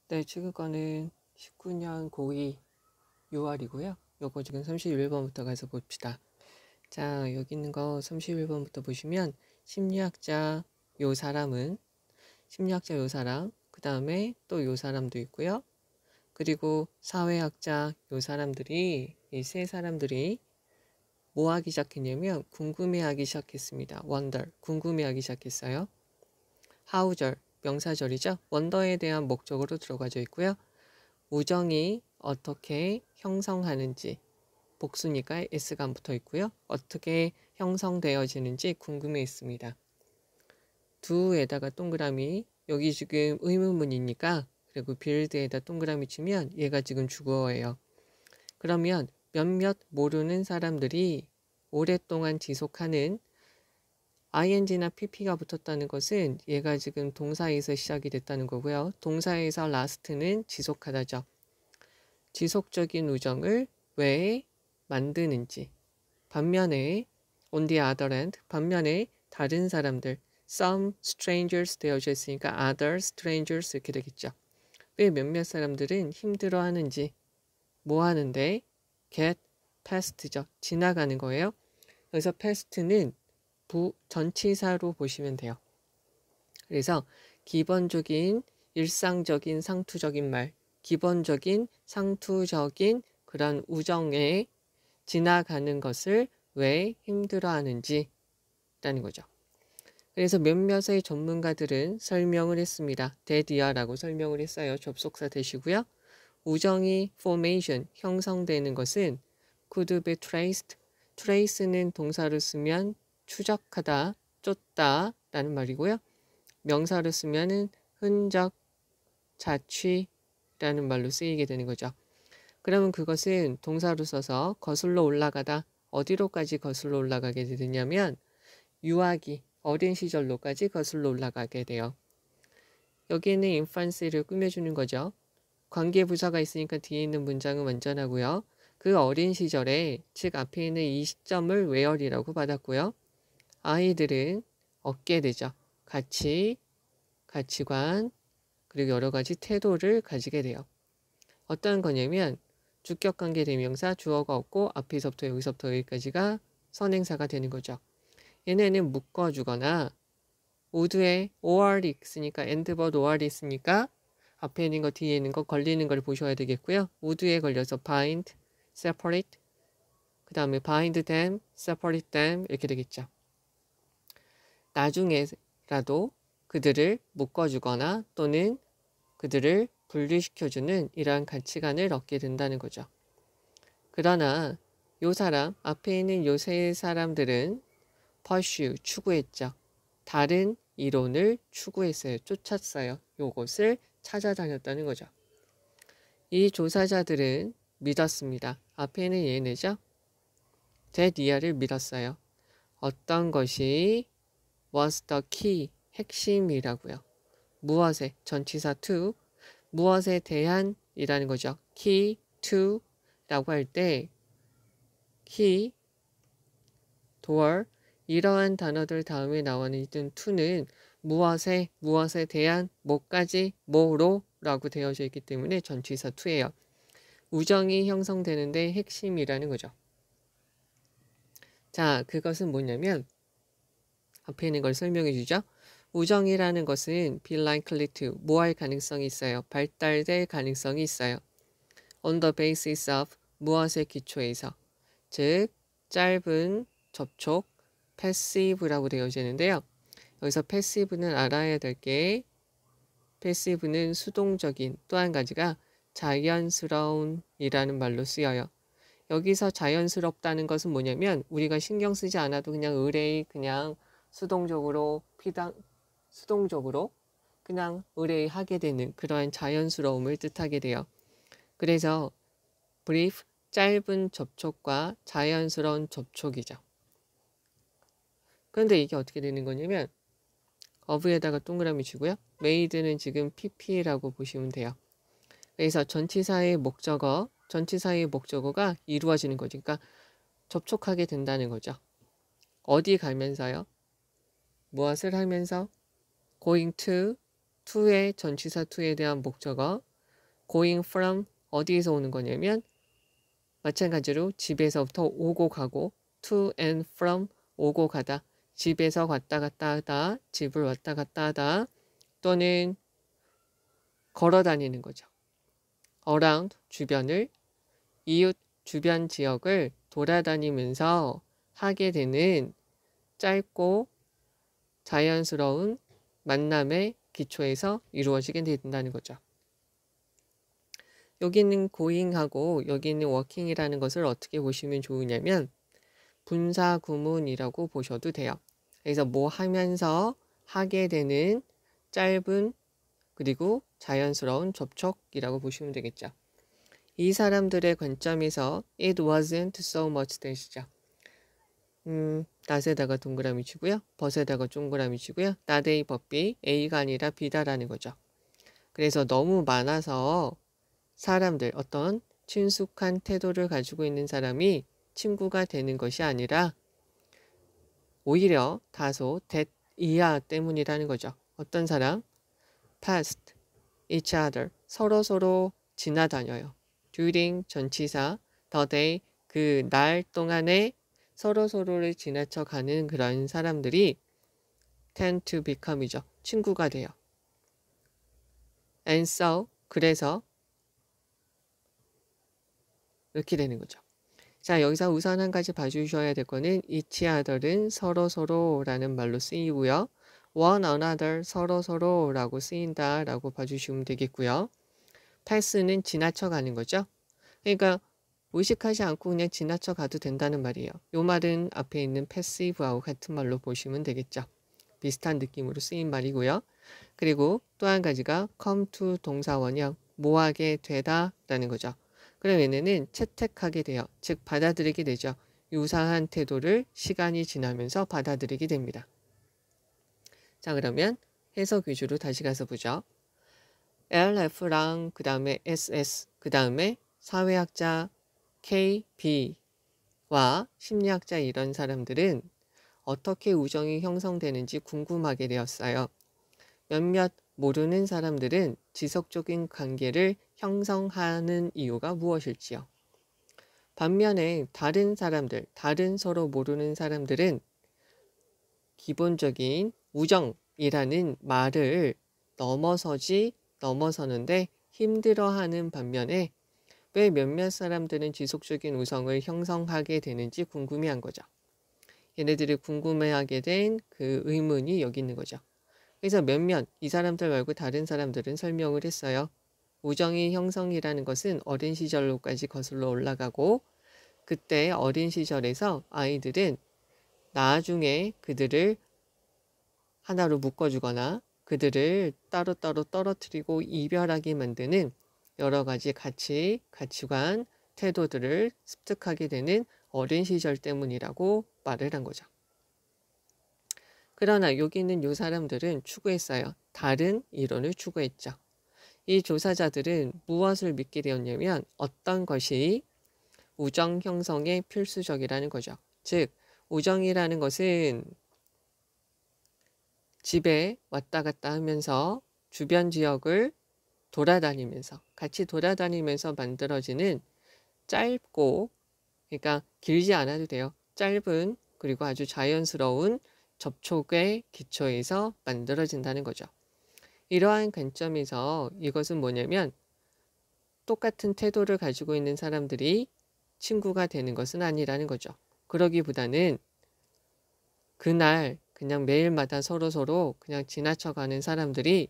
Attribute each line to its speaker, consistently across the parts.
Speaker 1: 네, 지금 거는 19년 고2 6월이고요. 요거 지금 31번부터 가서 봅시다. 자, 여기 있는 거 31번부터 보시면 심리학자 요 사람은 심리학자 요 사람, 그 다음에 또 요 사람도 있고요. 그리고 사회학자 요 사람들이 이 세 사람들이 뭐 하기 시작했냐면 궁금해하기 시작했습니다. wonder, 궁금해하기 시작했어요. how절, 명사절이죠. wonder에 대한 목적으로 들어가져 있고요. 우정이 어떻게 형성하는지, 복수니까 S가 안 붙어 있고요. 어떻게 형성되어지는지 궁금해했습니다. do에다가 동그라미, 여기 지금 의문문이니까, 그리고 build에다 동그라미 치면 얘가 지금 주어예요. 그러면 몇몇 모르는 사람들이 오랫동안 지속하는 ing나 pp가 붙었다는 것은 얘가 지금 동사에서 시작이 됐다는 거고요. 동사에서 last는 지속하다죠. 지속적인 우정을 왜 만드는지. 반면에 on the other hand, 반면에 다른 사람들, some strangers 되어져 있으니까 other strangers 이렇게 되겠죠. 왜 몇몇 사람들은 힘들어하는지. 뭐 하는데? get past죠. 지나가는 거예요. 그래서 past는 전치사로 보시면 돼요. 그래서 기본적인 일상적인 상투적인 말, 기본적인 상투적인 그런 우정에 지나가는 것을 왜 힘들어하는지 라는 거죠. 그래서 몇몇의 전문가들은 설명을 했습니다. 대디아라고 설명을 했어요. 접속사 되시고요. 우정이 formation, 형성되는 것은 could be traced. trace는 동사로 쓰면 추적하다, 쫓다 라는 말이고요. 명사로 쓰면은 흔적, 자취라는 말로 쓰이게 되는 거죠. 그러면 그것은 동사로 써서 거슬러 올라가다. 어디로까지 거슬러 올라가게 되냐면 유아기, 어린 시절로까지 거슬러 올라가게 돼요. 여기에는 infancy를 꾸며주는 거죠. 관계부사가 있으니까 뒤에 있는 문장은 완전하고요. 그 어린 시절에, 즉 앞에 있는 이 시점을 where이라고 받았고요. 아이들은 얻게 되죠. 가치관, 그리고 여러 가지 태도를 가지게 돼요. 어떤 거냐면 주격관계 대명사 주어가 없고 앞에서부터 여기서부터 여기까지가 선행사가 되는 거죠. 얘네는 묶어주거나 모두에 or이 있으니까 and but or이 있으니까 앞에 있는 거 뒤에 있는 거 걸리는 걸 보셔야 되겠고요. 모두에 걸려서 bind, separate, 그 다음에 bind them, separate them 이렇게 되겠죠. 나중에라도 그들을 묶어주거나 또는 그들을 분리시켜주는 이러한 가치관을 얻게 된다는 거죠. 그러나 요 사람, 앞에 있는 요 세 사람들은 pursue, 추구했죠. 다른 이론을 추구했어요. 쫓았어요. 요것을 찾아다녔다는 거죠. 이 조사자들은 믿었습니다. 앞에 있는 얘네죠. 대디아를 믿었어요. 어떤 것이 was the key, 핵심이라고요. 무엇에, 전치사 to, 무엇에 대한이라는 거죠. key to 라고 할 때 key, door 이러한 단어들 다음에 나오는 이든 to는 무엇에 대한, 뭐까지, 뭐로 라고 되어져 있기 때문에 전치사 to예요. 우정이 형성되는데 핵심이라는 거죠. 자, 그것은 뭐냐면 앞에 있는 걸 설명해 주죠. 우정이라는 것은 be likely to, 뭐 할 가능성이 있어요. 발달될 가능성이 있어요. on the basis of, 무엇의 기초에서. 즉, 짧은 접촉, passive라고 되어져 있는데요. 여기서 passive는 알아야 될 게, passive는 수동적인, 또 한 가지가 자연스러운 이라는 말로 쓰여요. 여기서 자연스럽다는 것은 뭐냐면 우리가 신경 쓰지 않아도 그냥 의뢰의 그냥 수동적으로 그냥 의뢰하게 되는 그러한 자연스러움을 뜻하게 돼요. 그래서 brief, 짧은 접촉과 자연스러운 접촉이죠. 그런데 이게 어떻게 되는 거냐면 of에다가 동그라미 치고요. made는 지금 pp라고 보시면 돼요. 그래서 전치사의 목적어가 이루어지는 거죠. 그러니까 접촉하게 된다는 거죠. 어디 가면서요? 무엇을 하면서? going to, to의 전치사 to에 대한 목적어 going from 어디에서 오는 거냐면 마찬가지로 집에서부터 오고 가고 to and from 오고 가다 집에서 왔다 갔다 하다 집을 왔다 갔다 하다 또는 걸어 다니는 거죠. around 주변을 이웃 주변 지역을 돌아다니면서 하게 되는 짧고 자연스러운 만남의 기초에서 이루어지게 된다는 거죠. 여기는 going하고 여기는 working이라는 것을 어떻게 보시면 좋으냐면 분사 구문이라고 보셔도 돼요. 그래서 뭐 하면서 하게 되는 짧은 그리고 자연스러운 접촉이라고 보시면 되겠죠. 이 사람들의 관점에서 it wasn't so much that이죠. 낫에다가 동그라미 치고요. 벗에다가 동그라미 치고요. not A but B, A가 아니라 B다라는 거죠. 그래서 너무 많아서 사람들, 어떤 친숙한 태도를 가지고 있는 사람이 친구가 되는 것이 아니라 오히려 다소 that 이하 때문이라는 거죠. 어떤 사람? passed each other, 서로 지나다녀요. during 전치사, the day, 그 날 동안에 서로를 지나쳐 가는 그런 사람들이 tend to become이죠. 친구가 돼요. and so, 그래서 이렇게 되는 거죠. 자, 여기서 우선 한 가지 봐주셔야 될 거는 each other은 서로라는 말로 쓰이고요. one another 서로라고 쓰인다라고 봐주시면 되겠고요. pass는 지나쳐 가는 거죠. 그러니까 의식하지 않고 그냥 지나쳐 가도 된다는 말이에요. 이 말은 앞에 있는 passive하고 같은 말로 보시면 되겠죠. 비슷한 느낌으로 쓰인 말이고요. 그리고 또 한 가지가 come to 동사 원형, 뭐하게 되다라는 거죠. 그럼 얘네는 채택하게 돼요. 즉 받아들이게 되죠. 유사한 태도를 시간이 지나면서 받아들이게 됩니다. 자, 그러면 해석 위주로 다시 가서 보죠. LF랑 그 다음에 SS, 그 다음에 사회학자 K, B와 심리학자 이런 사람들은 어떻게 우정이 형성되는지 궁금하게 되었어요. 몇몇 모르는 사람들은 지속적인 관계를 형성하는 이유가 무엇일지요. 반면에 다른 사람들, 다른 서로 모르는 사람들은 기본적인 우정이라는 말을 넘어서는데 힘들어하는 반면에 왜 몇몇 사람들은 지속적인 우정을 형성하게 되는지 궁금해한 거죠. 얘네들이 궁금해하게 된 그 의문이 여기 있는 거죠. 그래서 몇몇 이 사람들 말고 다른 사람들은 설명을 했어요. 우정의 형성이라는 것은 어린 시절로까지 거슬러 올라가고 그때 어린 시절에서 아이들은 나중에 그들을 하나로 묶어주거나 그들을 따로따로 떨어뜨리고 이별하게 만드는 여러 가지 가치관, 태도들을 습득하게 되는 어린 시절 때문이라고 말을 한 거죠. 그러나 여기 있는 이 사람들은 추구했어요. 다른 이론을 추구했죠. 이 조사자들은 무엇을 믿게 되었냐면 어떤 것이 우정 형성에 필수적이라는 거죠. 즉, 우정이라는 것은 집에 왔다 갔다 하면서 주변 지역을 같이 돌아다니면서 만들어지는 짧고, 그러니까 길지 않아도 돼요. 짧은 그리고 아주 자연스러운 접촉의 기초에서 만들어진다는 거죠. 이러한 관점에서 이것은 뭐냐면 똑같은 태도를 가지고 있는 사람들이 친구가 되는 것은 아니라는 거죠. 그러기보다는 그날 그냥 매일마다 서로 그냥 지나쳐가는 사람들이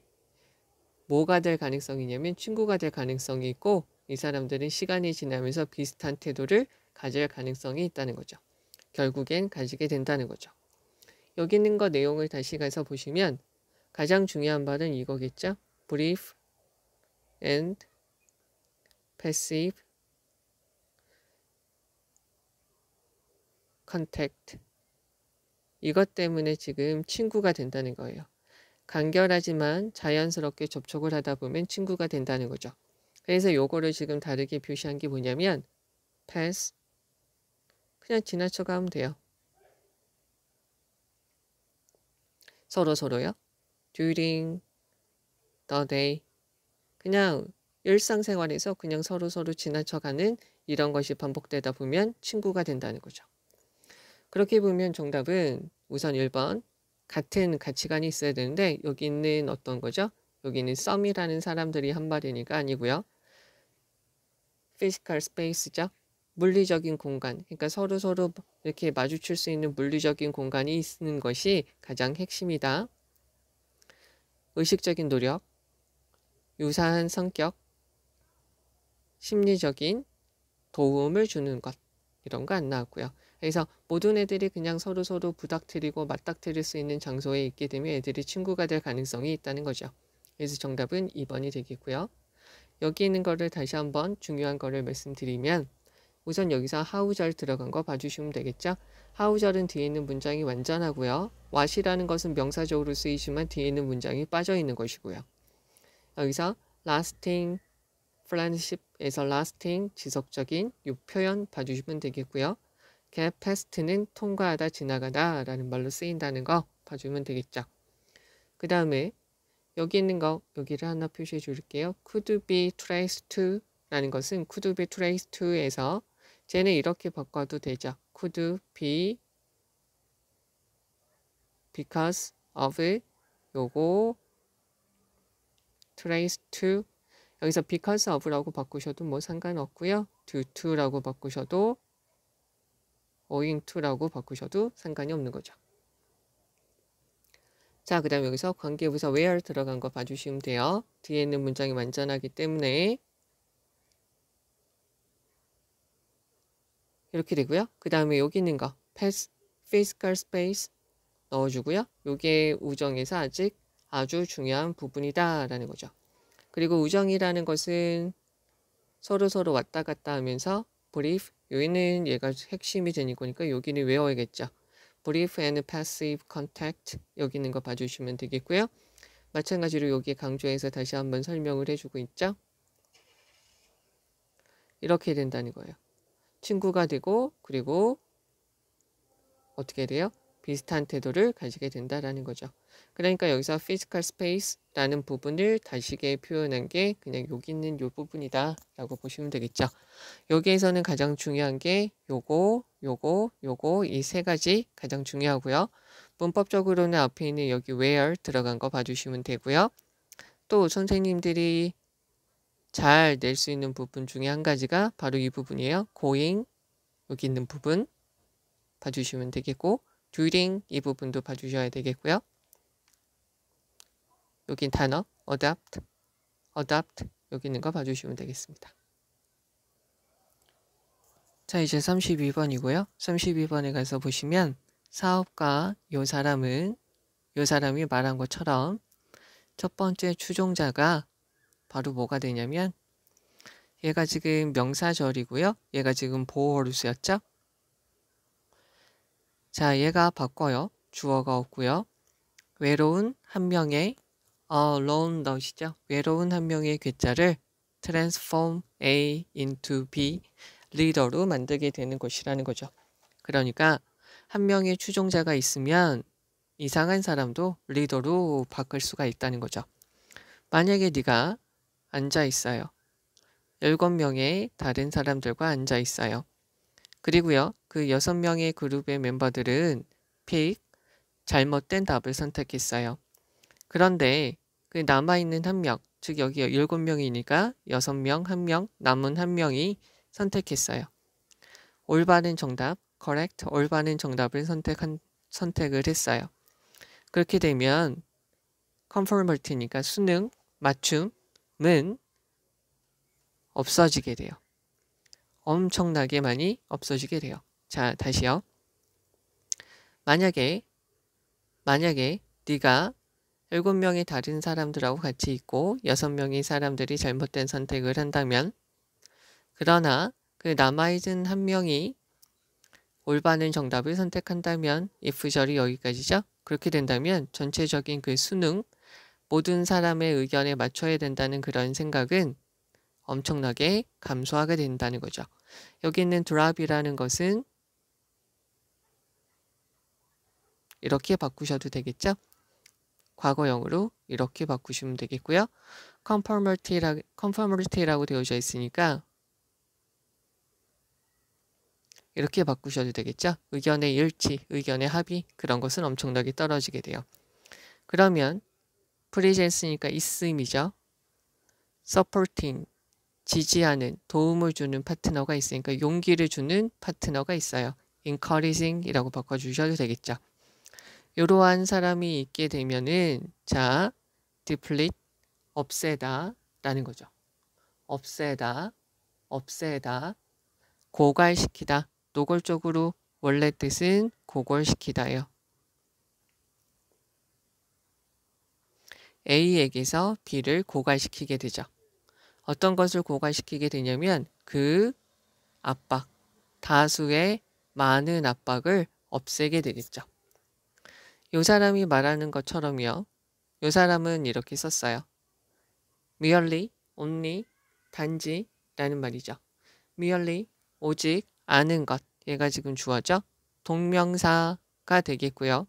Speaker 1: 뭐가 될 가능성이냐면 친구가 될 가능성이 있고 이 사람들은 시간이 지나면서 비슷한 태도를 가질 가능성이 있다는 거죠. 결국엔 가지게 된다는 거죠. 여기 있는 거 내용을 다시 가서 보시면 가장 중요한 말은 이거겠죠. brief and passive contact. 이것 때문에 지금 친구가 된다는 거예요. 간결하지만 자연스럽게 접촉을 하다 보면 친구가 된다는 거죠. 그래서 요거를 지금 다르게 표시한 게 뭐냐면 pass, 그냥 지나쳐 가면 돼요. 서로요. during the day, 그냥 일상생활에서 그냥 서로서로 지나쳐가는 이런 것이 반복되다 보면 친구가 된다는 거죠. 그렇게 보면 정답은 우선 1번 같은 가치관이 있어야 되는데 여기 있는 어떤 거죠? 여기는 썸이라는 사람들이 한 말이니까 아니고요. physical space죠. 물리적인 공간, 그러니까 서로서로 이렇게 마주칠 수 있는 물리적인 공간이 있는 것이 가장 핵심이다. 의식적인 노력, 유사한 성격, 심리적인 도움을 주는 것, 이런 거 안 나왔고요. 그래서 모든 애들이 그냥 서로서로 부닥뜨리고 맞닥뜨릴 수 있는 장소에 있게 되면 애들이 친구가 될 가능성이 있다는 거죠. 그래서 정답은 2번이 되겠고요. 여기 있는 거를 다시 한번 중요한 거를 말씀드리면 우선 여기서 하우절 들어간 거 봐주시면 되겠죠. 하우절은 뒤에 있는 문장이 완전하고요. what이라는 것은 명사적으로 쓰이지만 뒤에 있는 문장이 빠져 있는 것이고요. 여기서 lasting friendship에서 lasting 지속적인 이 표현 봐주시면 되겠고요. get past는 통과하다 지나가다 라는 말로 쓰인다는 거 봐주면 되겠죠. 그 다음에 여기 있는 거 여기를 하나 표시해 줄게요. could be traced to 라는 것은 could be traced to에서 쟤는 이렇게 바꿔도 되죠. could be because of 요거 traced to 여기서 because of라고 바꾸셔도 뭐 상관없고요. due to라고 바꾸셔도 owing to라고 바꾸셔도 상관이 없는 거죠. 자, 그 다음 여기서 관계부사 where 들어간 거 봐주시면 돼요. 뒤에 있는 문장이 완전하기 때문에 이렇게 되고요. 그 다음에 여기 있는 거 physical space 넣어주고요. 요게 우정에서 아주 중요한 부분이다 라는 거죠. 그리고 우정이라는 것은 서로서로 왔다 갔다 하면서 brief, 여기는 얘가 핵심이 되는 거니까 여기는 외워야겠죠. brief and passive contact 여기 있는 거 봐주시면 되겠고요. 마찬가지로 여기 강조해서 다시 한번 설명을 해주고 있죠. 이렇게 된다는 거예요. 친구가 되고 그리고 어떻게 돼요? 비슷한 태도를 가지게 된다라는 거죠. 그러니까 여기서 physical space라는 부분을 다시게 표현한 게 그냥 여기 있는 요 부분이다 라고 보시면 되겠죠. 여기에서는 가장 중요한 게 요거 이 세 가지 가장 중요하고요. 문법적으로는 앞에 있는 여기 where 들어간 거 봐주시면 되고요. 또 선생님들이 잘 낼 수 있는 부분 중에 한 가지가 바로 이 부분이에요. going 여기 있는 부분 봐주시면 되겠고 during 이 부분도 봐주셔야 되겠고요. 여긴 단어 adopt 여기 있는 거 봐주시면 되겠습니다. 자, 이제 32번이고요. 32번에 가서 보시면 사업가 요 사람이 말한 것처럼 첫 번째 추종자가 바로 뭐가 되냐면 얘가 지금 명사절이고요. 얘가 지금 보호어로 쓰였죠. 자, 얘가 바꿔요. 주어가 없고요. 외로운 한 명의 alone 넣으시죠. 외로운 한 명의 괴짜를 transform A into B 리더로 만들게 되는 것이라는 거죠. 그러니까 한 명의 추종자가 있으면 이상한 사람도 리더로 바꿀 수가 있다는 거죠. 만약에 네가 앉아 있어요. 7명의 다른 사람들과 앉아 있어요. 그리고요. 그 6명의 그룹의 멤버들은 잘못된 답을 선택했어요. 그런데 그 남아있는 한 명, 즉 여기 7명이니까 6명, 1명, 남은 1명이 선택했어요. 올바른 정답, correct, 올바른 정답을 선택을 했어요. 그렇게 되면 conformity니까 수능, 맞춤은 없어지게 돼요. 엄청나게 많이 없어지게 돼요. 자, 다시요. 만약에 네가 7명의 다른 사람들하고 같이 있고 6명의 사람들이 잘못된 선택을 한다면 그러나 그 남아있는 한 명이 올바른 정답을 선택한다면 if절이 여기까지죠. 그렇게 된다면 전체적인 그 수능 모든 사람의 의견에 맞춰야 된다는 그런 생각은 엄청나게 감소하게 된다는 거죠. 여기 있는 drop이라는 것은 이렇게 바꾸셔도 되겠죠. 과거형으로 이렇게 바꾸시면 되겠고요. conformity라고 되어져 있으니까 이렇게 바꾸셔도 되겠죠? 의견의 일치, 의견의 합의 그런 것은 엄청나게 떨어지게 돼요. 그러면 presence니까 있음이죠. supporting, 지지하는, 도움을 주는 파트너가 있으니까 용기를 주는 파트너가 있어요. encouraging이라고 바꿔주셔도 되겠죠. 이러한 사람이 있게 되면은 자, deplete, 없애다 라는 거죠. 없애다, 고갈시키다, 노골적으로 원래 뜻은 고갈시키다예요. A에게서 B를 고갈시키게 되죠. 어떤 것을 고갈시키게 되냐면 그 압박, 다수의 많은 압박을 없애게 되겠죠. 이 사람이 말하는 것처럼요. 이 사람은 이렇게 썼어요. merely, only, 단지 라는 말이죠. merely, 오직, 아는 것. 얘가 지금 주어죠. 동명사가 되겠고요.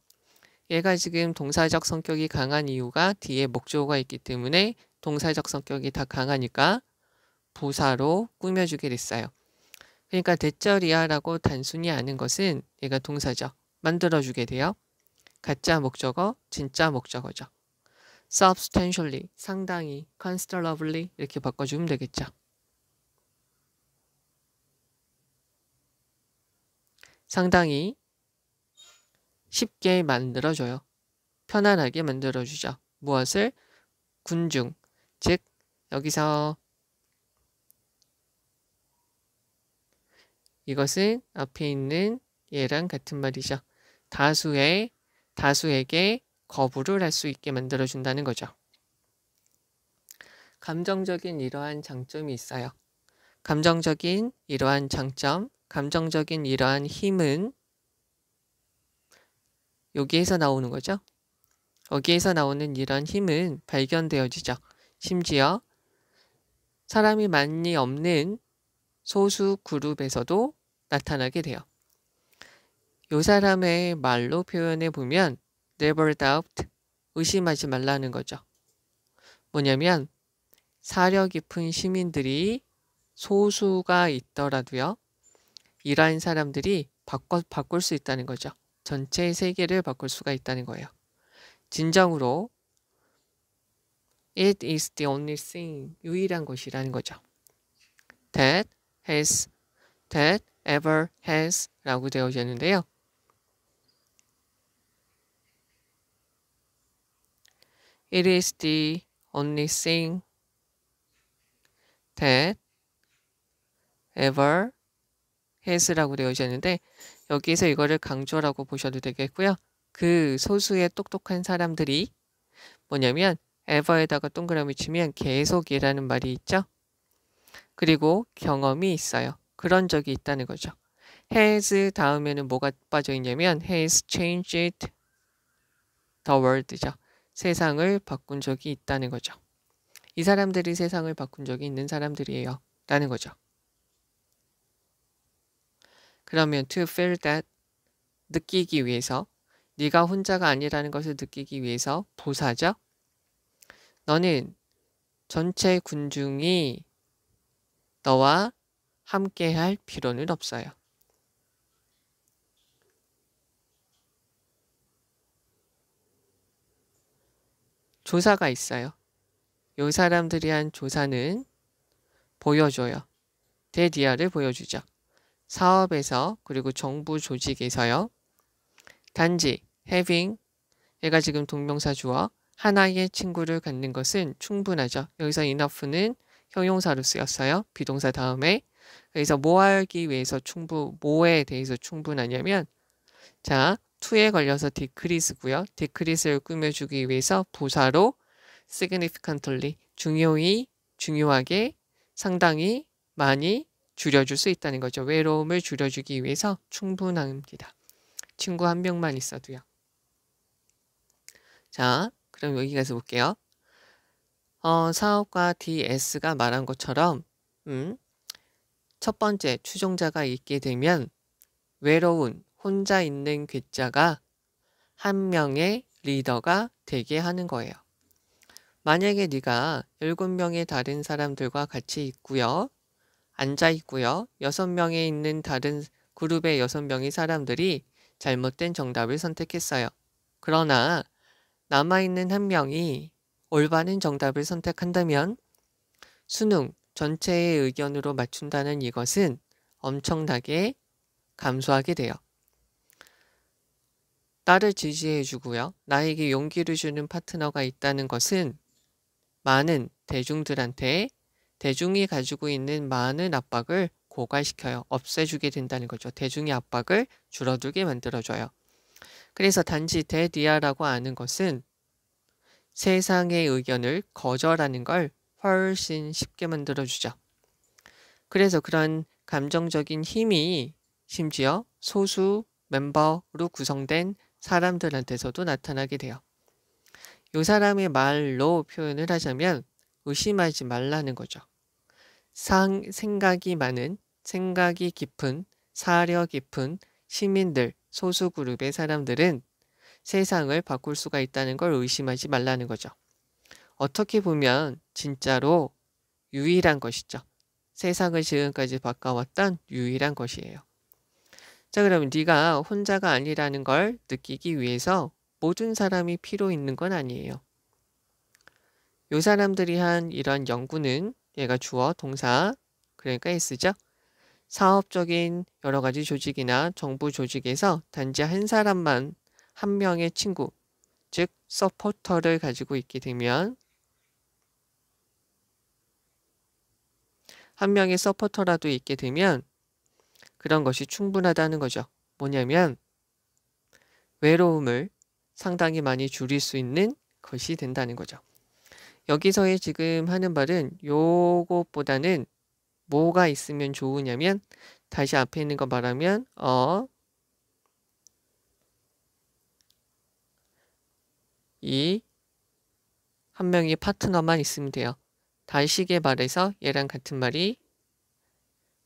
Speaker 1: 얘가 지금 동사적 성격이 강한 이유가 뒤에 목적어가 있기 때문에 동사적 성격이 다 강하니까 부사로 꾸며주게 됐어요. 그러니까 대절이야라고 단순히 아는 것은 얘가 동사죠. 만들어주게 돼요. 가짜 목적어, 진짜 목적어죠. substantially, 상당히, considerably 이렇게 바꿔주면 되겠죠. 상당히 쉽게 만들어줘요. 편안하게 만들어주죠. 무엇을? 군중, 즉 여기서 이것은 앞에 있는 얘랑 같은 말이죠. 다수에게 거부를 할 수 있게 만들어준다는 거죠. 감정적인 이러한 장점이 있어요. 감정적인 이러한 장점, 감정적인 이러한 힘은 여기에서 나오는 거죠. 여기에서 나오는 이런 힘은 발견되어지죠. 심지어 사람이 많이 없는 소수 그룹에서도 나타나게 돼요. 이 사람의 말로 표현해 보면 never doubt, 의심하지 말라는 거죠. 뭐냐면 사려 깊은 시민들이 소수가 있더라도요. 이러한 사람들이 바꿀 수 있다는 거죠. 전체 세계를 바꿀 수가 있다는 거예요. 진정으로 it is the only thing, 유일한 것이라는 거죠. that ever has 라고 되어져 있는데요. It is the only thing that ever has라고 되어져 있는데 여기서 이거를 강조라고 보셔도 되겠고요. 그 소수의 똑똑한 사람들이 뭐냐면 ever에다가 동그라미 치면 계속이라는 말이 있죠. 그리고 경험이 있어요. 그런 적이 있다는 거죠. has 다음에는 뭐가 빠져 있냐면 has changed the world죠. 세상을 바꾼 적이 있다는 거죠. 이 사람들이 세상을 바꾼 적이 있는 사람들이에요. 라는 거죠. 그러면 to feel that, 느끼기 위해서, 네가 혼자가 아니라는 것을 느끼기 위해서 부사죠. 너는 전체 군중이 너와 함께 할 필요는 없어요. 조사가 있어요. 이 사람들이 한 조사는 보여줘요. 데디아를 보여주죠. 사업에서 그리고 정부 조직에서요. 단지 having, 얘가 지금 동명사 주어, 하나의 친구를 갖는 것은 충분하죠. 여기서 enough는 형용사로 쓰였어요. 비동사 다음에. 그래서 뭐 하기 위해서 뭐에 대해서 충분하냐면 자, to에 걸려서 decrease고요. decrease를 꾸며주기 위해서 부사로 significantly, 중요하게, 상당히, 많이 줄여줄 수 있다는 거죠. 외로움을 줄여주기 위해서 충분합니다. 친구 한 명만 있어도요. 자, 그럼 여기 가서 볼게요. 사업가 DS가 말한 것처럼 첫 번째 추종자가 있게 되면 외로운 혼자 있는 괴짜가 한 명의 리더가 되게 하는 거예요. 만약에 네가 7명의 다른 사람들과 같이 있고요. 앉아 있고요. 6명에 있는 다른 그룹의 6명의 사람들이 잘못된 정답을 선택했어요. 그러나 남아있는 한 명이 올바른 정답을 선택한다면 수능 전체의 의견으로 맞춘다는 이것은 엄청나게 감소하게 돼요. 나를 지지해주고요. 나에게 용기를 주는 파트너가 있다는 것은 많은 대중들한테 대중이 가지고 있는 많은 압박을 고갈시켜요. 없애주게 된다는 거죠. 대중의 압박을 줄어들게 만들어줘요. 그래서 단지 대디아라고 하는 것은 세상의 의견을 거절하는 걸 훨씬 쉽게 만들어주죠. 그래서 그런 감정적인 힘이 심지어 소수 멤버로 구성된 사람들한테서도 나타나게 돼요. 이 사람의 말로 표현을 하자면 의심하지 말라는 거죠. 생각이 많은, 생각이 깊은, 사려 깊은 시민들, 소수 그룹의 사람들은 세상을 바꿀 수가 있다는 걸 의심하지 말라는 거죠. 어떻게 보면 진짜로 유일한 것이죠. 세상을 지금까지 바꿔왔던 유일한 것이에요. 자, 그러면 네가 혼자가 아니라는 걸 느끼기 위해서 모든 사람이 필요 있는 건 아니에요. 요 사람들이 한 이런 연구는 얘가 주어, 동사, 그러니까 S죠. 사업적인 여러 가지 조직이나 정부 조직에서 단지 한 사람만 한 명의 친구, 즉 서포터를 가지고 있게 되면 한 명의 서포터라도 있게 되면 그런 것이 충분하다는 거죠. 뭐냐면 외로움을 상당히 많이 줄일 수 있는 것이 된다는 거죠. 여기서의 지금 하는 말은 요것보다는 뭐가 있으면 좋으냐면 다시 앞에 있는 거 말하면 이 한 명의 파트너만 있으면 돼요. 다시게 말해서 얘랑 같은 말이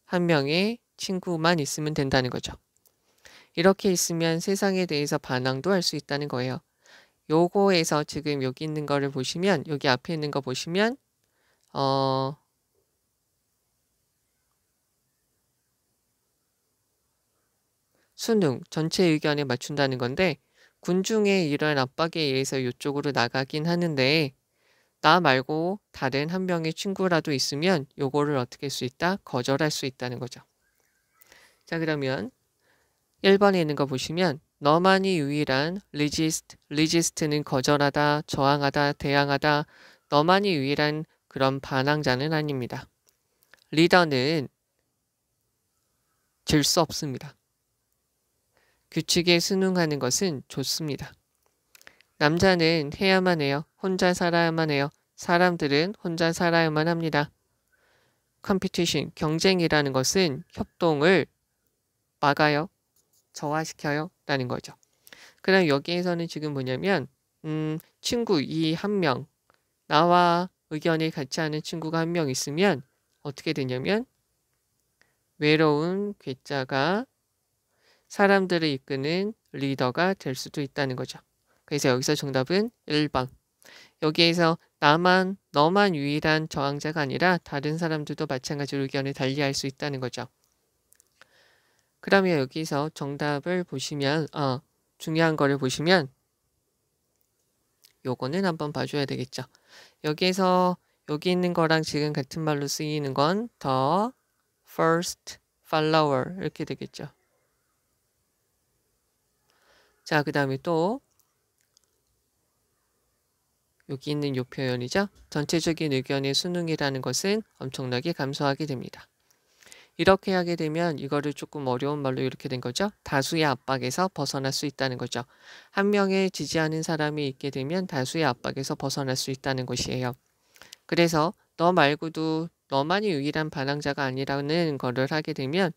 Speaker 1: 한 명의 친구만 있으면 된다는 거죠. 이렇게 있으면 세상에 대해서 반항도 할 수 있다는 거예요. 요거에서 지금 여기 있는 거를 보시면 여기 앞에 있는 거 보시면 수능 전체 의견에 맞춘다는 건데 군중의 이러한 압박에 의해서 이쪽으로 나가긴 하는데 나 말고 다른 한 명의 친구라도 있으면 요거를 어떻게 할 수 있다? 거절할 수 있다는 거죠. 자, 그러면 1번에 있는 거 보시면 너만이 유일한 리지스트는 거절하다, 저항하다, 대항하다, 너만이 유일한 그런 반항자는 아닙니다. 리더는 질 수 없습니다. 규칙에 순응하는 것은 좋습니다. 남자는 해야만 해요. 혼자 살아야만 해요. 사람들은 혼자 살아야만 합니다. 컴피티션, 경쟁이라는 것은 협동을 막아요. 저하시켜요. 라는 거죠. 그럼 여기에서는 지금 뭐냐면 친구 이 한 명, 나와 의견이 같지 않은 친구가 한 명 있으면 어떻게 되냐면 외로운 괴짜가 사람들을 이끄는 리더가 될 수도 있다는 거죠. 그래서 여기서 정답은 1번. 여기에서 너만 유일한 저항자가 아니라 다른 사람들도 마찬가지로 의견을 달리할 수 있다는 거죠. 그러면 여기서 정답을 보시면 중요한 거를 보시면 요거는 한번 봐줘야 되겠죠. 여기에서 여기 있는 거랑 지금 같은 말로 쓰이는 건 the first follower 이렇게 되겠죠. 자, 그 다음에 또 여기 있는 요 표현이죠. 전체적인 의견의 순응이라는 것은 엄청나게 감소하게 됩니다. 이렇게 하게 되면 이거를 조금 어려운 말로 이렇게 된 거죠. 다수의 압박에서 벗어날 수 있다는 거죠. 한 명에 지지하는 사람이 있게 되면 다수의 압박에서 벗어날 수 있다는 것이에요. 그래서 너 말고도 너만이 유일한 반항자가 아니라는 거를 하게 되면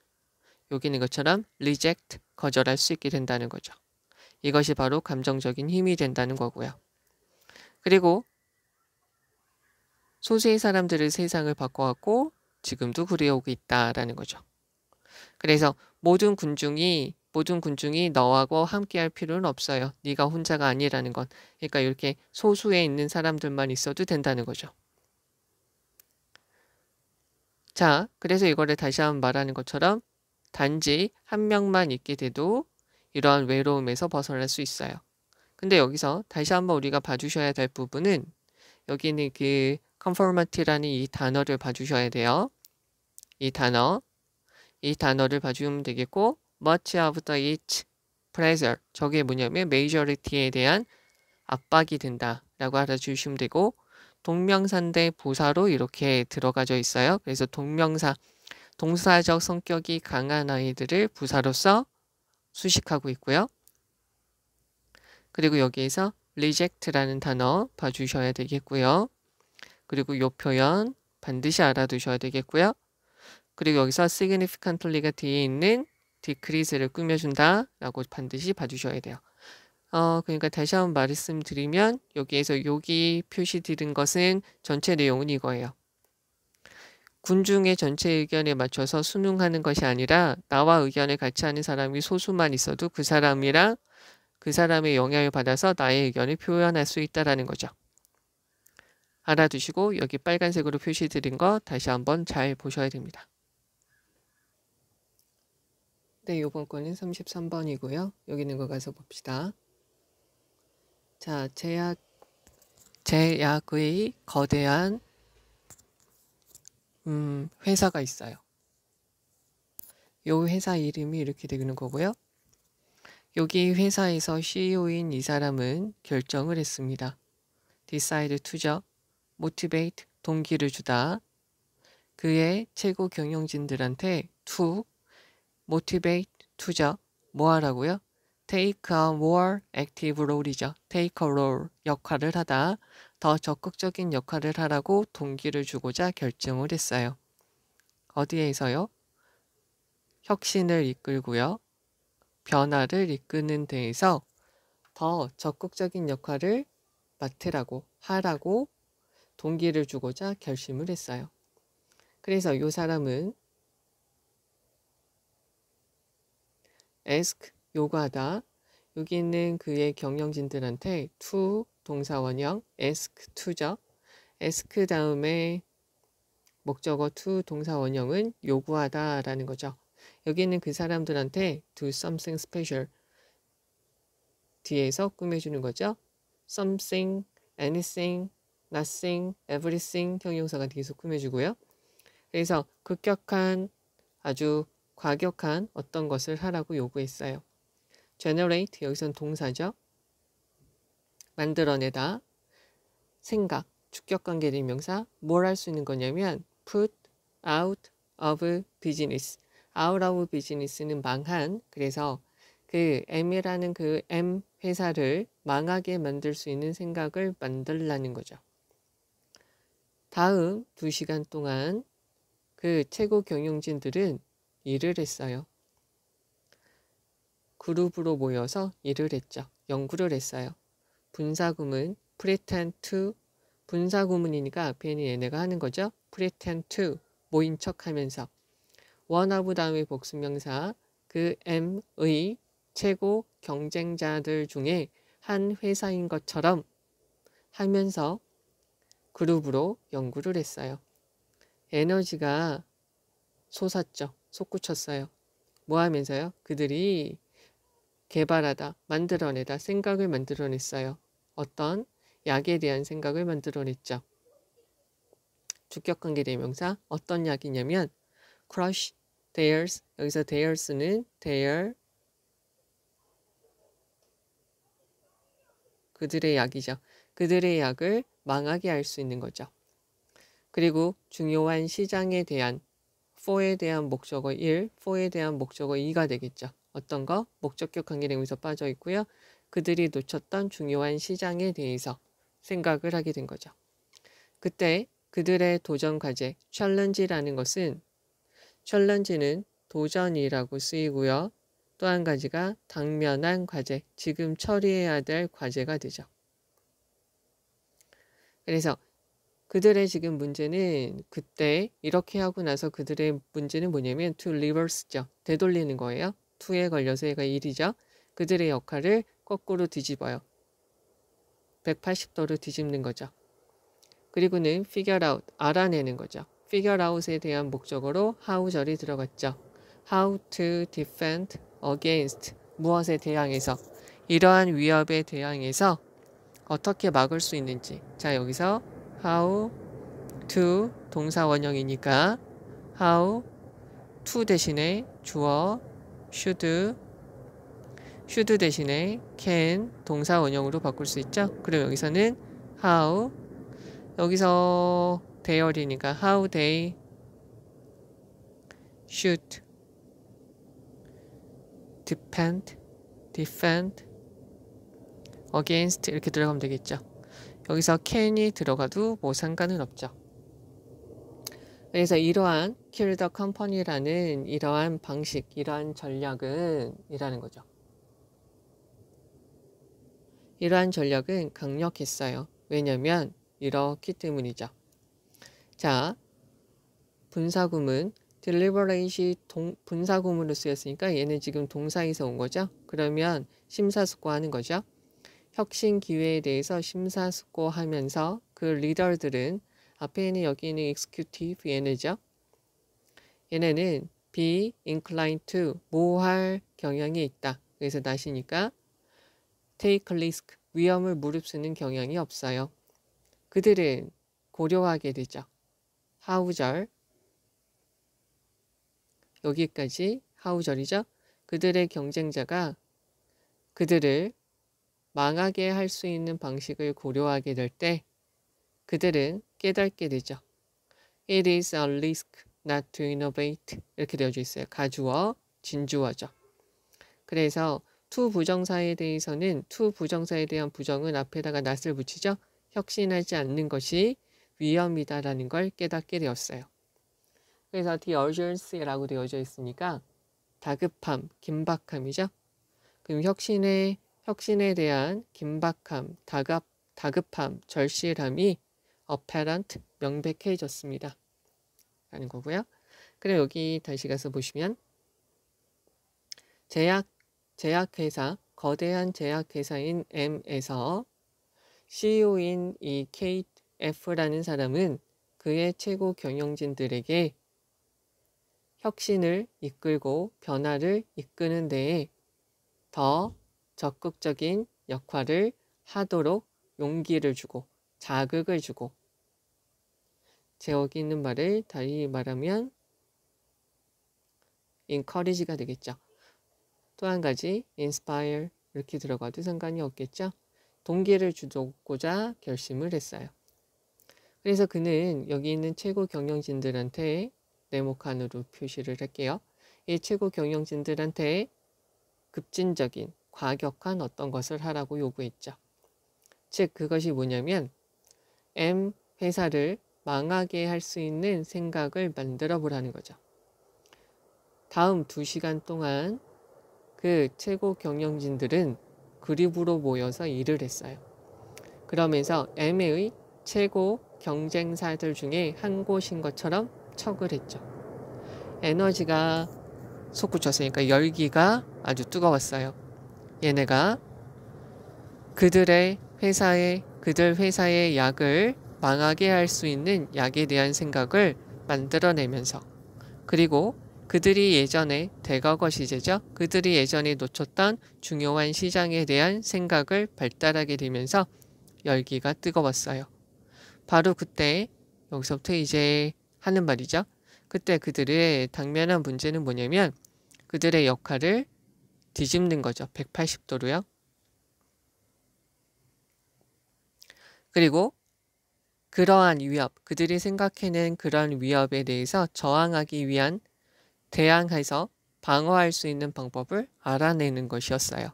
Speaker 1: 여기 있는 것처럼 reject, 거절할 수 있게 된다는 거죠. 이것이 바로 감정적인 힘이 된다는 거고요. 그리고 소수의 사람들의 세상을 바꿔왔고 지금도 그래오고 있다라는 거죠. 그래서 모든 군중이 모든 군중이 너하고 함께 할 필요는 없어요. 네가 혼자가 아니라는 건. 그러니까 이렇게 소수에 있는 사람들만 있어도 된다는 거죠. 자, 그래서 이거를 다시 한번 말하는 것처럼 단지 한 명만 있게 돼도 이러한 외로움에서 벗어날 수 있어요. 근데 여기서 다시 한번 우리가 봐주셔야 될 부분은 여기는 그 conformity라는 이 단어를 봐주셔야 돼요. 이 단어를 봐주면 되겠고 much of the each pressure 저게 뭐냐면 majority에 대한 압박이 된다라고 알아주시면 되고 동명사인데 부사로 이렇게 들어가져 있어요. 그래서 동명사, 동사적 성격이 강한 아이들을 부사로서 수식하고 있고요. 그리고 여기에서 reject라는 단어 봐주셔야 되겠고요. 그리고 이 표현 반드시 알아두셔야 되겠고요. 그리고 여기서 significantly가 뒤에 있는 decrease를 꾸며준다 라고 반드시 봐주셔야 돼요. 그러니까 다시 한번 말씀드리면 여기에서 여기 표시드린 것은 전체 내용은 이거예요. 군중의 전체 의견에 맞춰서 순응하는 것이 아니라 나와 의견을 같이 하는 사람이 소수만 있어도 그 사람이랑 그 사람의 영향을 받아서 나의 의견을 표현할 수 있다는 거죠. 알아두시고 여기 빨간색으로 표시드린 거 다시 한번 잘 보셔야 됩니다. 네, 이번 거는 33번이고요. 여기 있는 거 가서 봅시다. 자, 제약의 거대한 회사가 있어요. 이 회사 이름이 이렇게 되는 거고요. 여기 회사에서 CEO인 이 사람은 결정을 했습니다. decide to죠. motivate, 동기를 주다. 그의 최고 경영진들한테 to, motivate to죠. 뭐 하라고요? take a more active role이죠. take a role, 역할을 하다. 더 적극적인 역할을 하라고 동기를 주고자 결정을 했어요. 어디에서요? 혁신을 이끌고요. 변화를 이끄는 데에서 더 적극적인 역할을 맡으라고 하라고 동기를 주고자 결심을 했어요. 그래서 이 사람은 ask, 요구하다. 여기 있는 그의 경영진들한테 to 동사 원형 ask to죠. ask 다음에 목적어 to 동사 원형은 요구하다 라는 거죠. 여기 있는 그 사람들한테 do something special 뒤에서 꾸며주는 거죠. something, anything, nothing, everything 형용사가 뒤에서 꾸며주고요. 그래서 급격한 아주 과격한 어떤 것을 하라고 요구했어요. generate 여기선 동사죠. 만들어내다. 생각, 주격관계 대명사. 뭘 할 수 있는 거냐면 put out of business. out of business는 망한. 그래서 그 M이라는 그 M 회사를 망하게 만들 수 있는 생각을 만들라는 거죠. 다음 2시간 동안 그 최고 경영진들은 일을 했어요. 그룹으로 모여서 일을 했죠. 연구를 했어요. 분사구문 pretend to 분사구문이니까 괜히 얘네가 하는 거죠. pretend to 모인 척 하면서 one of 다음에 복수명사 그 M의 최고 경쟁자들 중에 한 회사인 것처럼 하면서 그룹으로 연구를 했어요. 에너지가 솟았죠. 솟구쳤어요. 뭐 하면서요? 그들이 개발하다, 만들어내다, 생각을 만들어냈어요. 어떤 약에 대한 생각을 만들어냈죠. 주격관계 대명사 어떤 약이냐면 crush theirs 여기서 theirs는 their 그들의 약이죠. 그들의 약을 망하게 할 수 있는 거죠. 그리고 중요한 시장에 대한 for에 대한 목적어 1, for에 대한 목적어 2가 되겠죠. 어떤 거? 목적격 관계 내용에서 빠져 있고요. 그들이 놓쳤던 중요한 시장에 대해서 생각을 하게 된 거죠. 그때 그들의 도전 과제, 챌린지라는 것은 챌린지는 도전이라고 쓰이고요. 또 한 가지가 당면한 과제, 지금 처리해야 될 과제가 되죠. 그래서 그들의 지금 문제는 그때 이렇게 하고 나서 그들의 문제는 뭐냐면 to reverse죠. 되돌리는 거예요. 2에 걸려서 얘가 1이죠. 그들의 역할을 거꾸로 뒤집어요. 180도로 뒤집는 거죠. 그리고는 figure out, 알아내는 거죠. figure out에 대한 목적어로 how절이 들어갔죠. how to defend against, 무엇에 대항해서, 이러한 위협에 대항해서 어떻게 막을 수 있는지. 자, 여기서 how to 동사 원형이니까 how to 대신에 주어 should 대신에 can 동사 원형으로 바꿀 수 있죠. 그럼 여기서는 how, 여기서 대열이니까 how they should defend against 이렇게 들어가면 되겠죠. 여기서 can이 들어가도 뭐 상관은 없죠. 그래서 이러한 kill the company라는 이러한 방식, 이러한 전략은 이라는 거죠. 이러한 전략은 강력했어요. 왜냐면 이렇기 때문이죠. 자, 분사구문 deliberate이 분사구문으로 쓰였으니까 얘는 지금 동사에서 온 거죠. 그러면 심사숙고하는 거죠. 혁신 기회에 대해서 심사숙고하면서 그 리더들은 앞에 있는 여기 있는 executive 얘네죠. 얘네는 be inclined to 모할 경향이 있다. 그래서 나시니까 take risk 위험을 무릅쓰는 경향이 없어요. 그들은 고려하게 되죠. how절 여기까지 how절이죠. 그들의 경쟁자가 그들을 망하게 할 수 있는 방식을 고려하게 될 때 그들은 깨닫게 되죠. It is a risk not to innovate 이렇게 되어져 있어요. 가주어, 진주어죠. 그래서 to 부정사에 대해서는 to 부정사에 대한 부정은 앞에다가 not을 붙이죠. 혁신하지 않는 것이 위험이다라는 걸 깨닫게 되었어요. 그래서 the urgency라고 되어져 있으니까 다급함, 긴박함이죠. 그럼 혁신에 대한 긴박함, 다급함, 절실함이 apparent, 명백해졌습니다. 라는 거고요. 그럼 여기 다시 가서 보시면 제약회사, 거대한 제약회사인 M에서 CEO인 이 KF라는 사람은 그의 최고 경영진들에게 혁신을 이끌고 변화를 이끄는 데에 더 적극적인 역할을 하도록 용기를 주고 자극을 주고 여기 있는 말을 다시 말하면 encourage가 되겠죠. 또 한 가지 inspire 이렇게 들어가도 상관이 없겠죠. 동기를 주고자 결심을 했어요. 그래서 그는 여기 있는 최고 경영진들한테 네모칸으로 표시를 할게요. 이 최고 경영진들한테 급진적인 과격한 어떤 것을 하라고 요구했죠. 즉 그것이 뭐냐면 M 회사를 망하게 할 수 있는 생각을 만들어 보라는 거죠. 다음 2시간 동안 그 최고 경영진들은 그룹으로 모여서 일을 했어요. 그러면서 M의 최고 경쟁사들 중에 한 곳인 것처럼 척을 했죠. 에너지가 솟구쳤으니까 열기가 아주 뜨거웠어요. 얘네가 그들 회사의 약을 망하게 할 수 있는 약에 대한 생각을 만들어내면서 그리고 그들이 예전에 대과거 시제죠. 그들이 예전에 놓쳤던 중요한 시장에 대한 생각을 발달하게 되면서 열기가 뜨거웠어요. 바로 그때 여기서부터 이제 하는 말이죠. 그때 그들의 당면한 문제는 뭐냐면 그들의 역할을 뒤집는 거죠. 180도로요. 그리고 그러한 위협, 그들이 생각해낸 그러한 위협에 대해서 저항하기 위한 대항해서 방어할 수 있는 방법을 알아내는 것이었어요.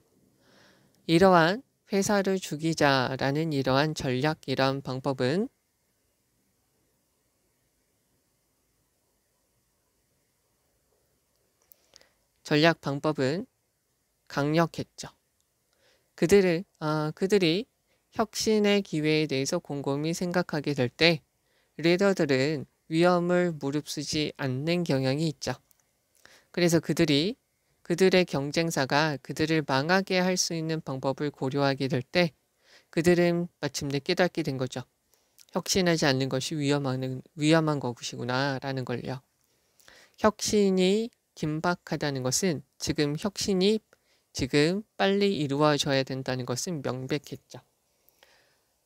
Speaker 1: 이러한 회사를 죽이자라는 이러한 전략, 이러한 방법은 강력했죠. 그들이 혁신의 기회에 대해서 곰곰이 생각하게 될 때 리더들은 위험을 무릅쓰지 않는 경향이 있죠. 그래서 그들이 그들의 경쟁사가 그들을 망하게 할 수 있는 방법을 고려하게 될 때 그들은 마침내 깨닫게 된 거죠. 혁신하지 않는 것이 위험한 것이구나 라는 걸요. 혁신이 긴박하다는 것은 혁신이 지금 빨리 이루어져야 된다는 것은 명백했죠.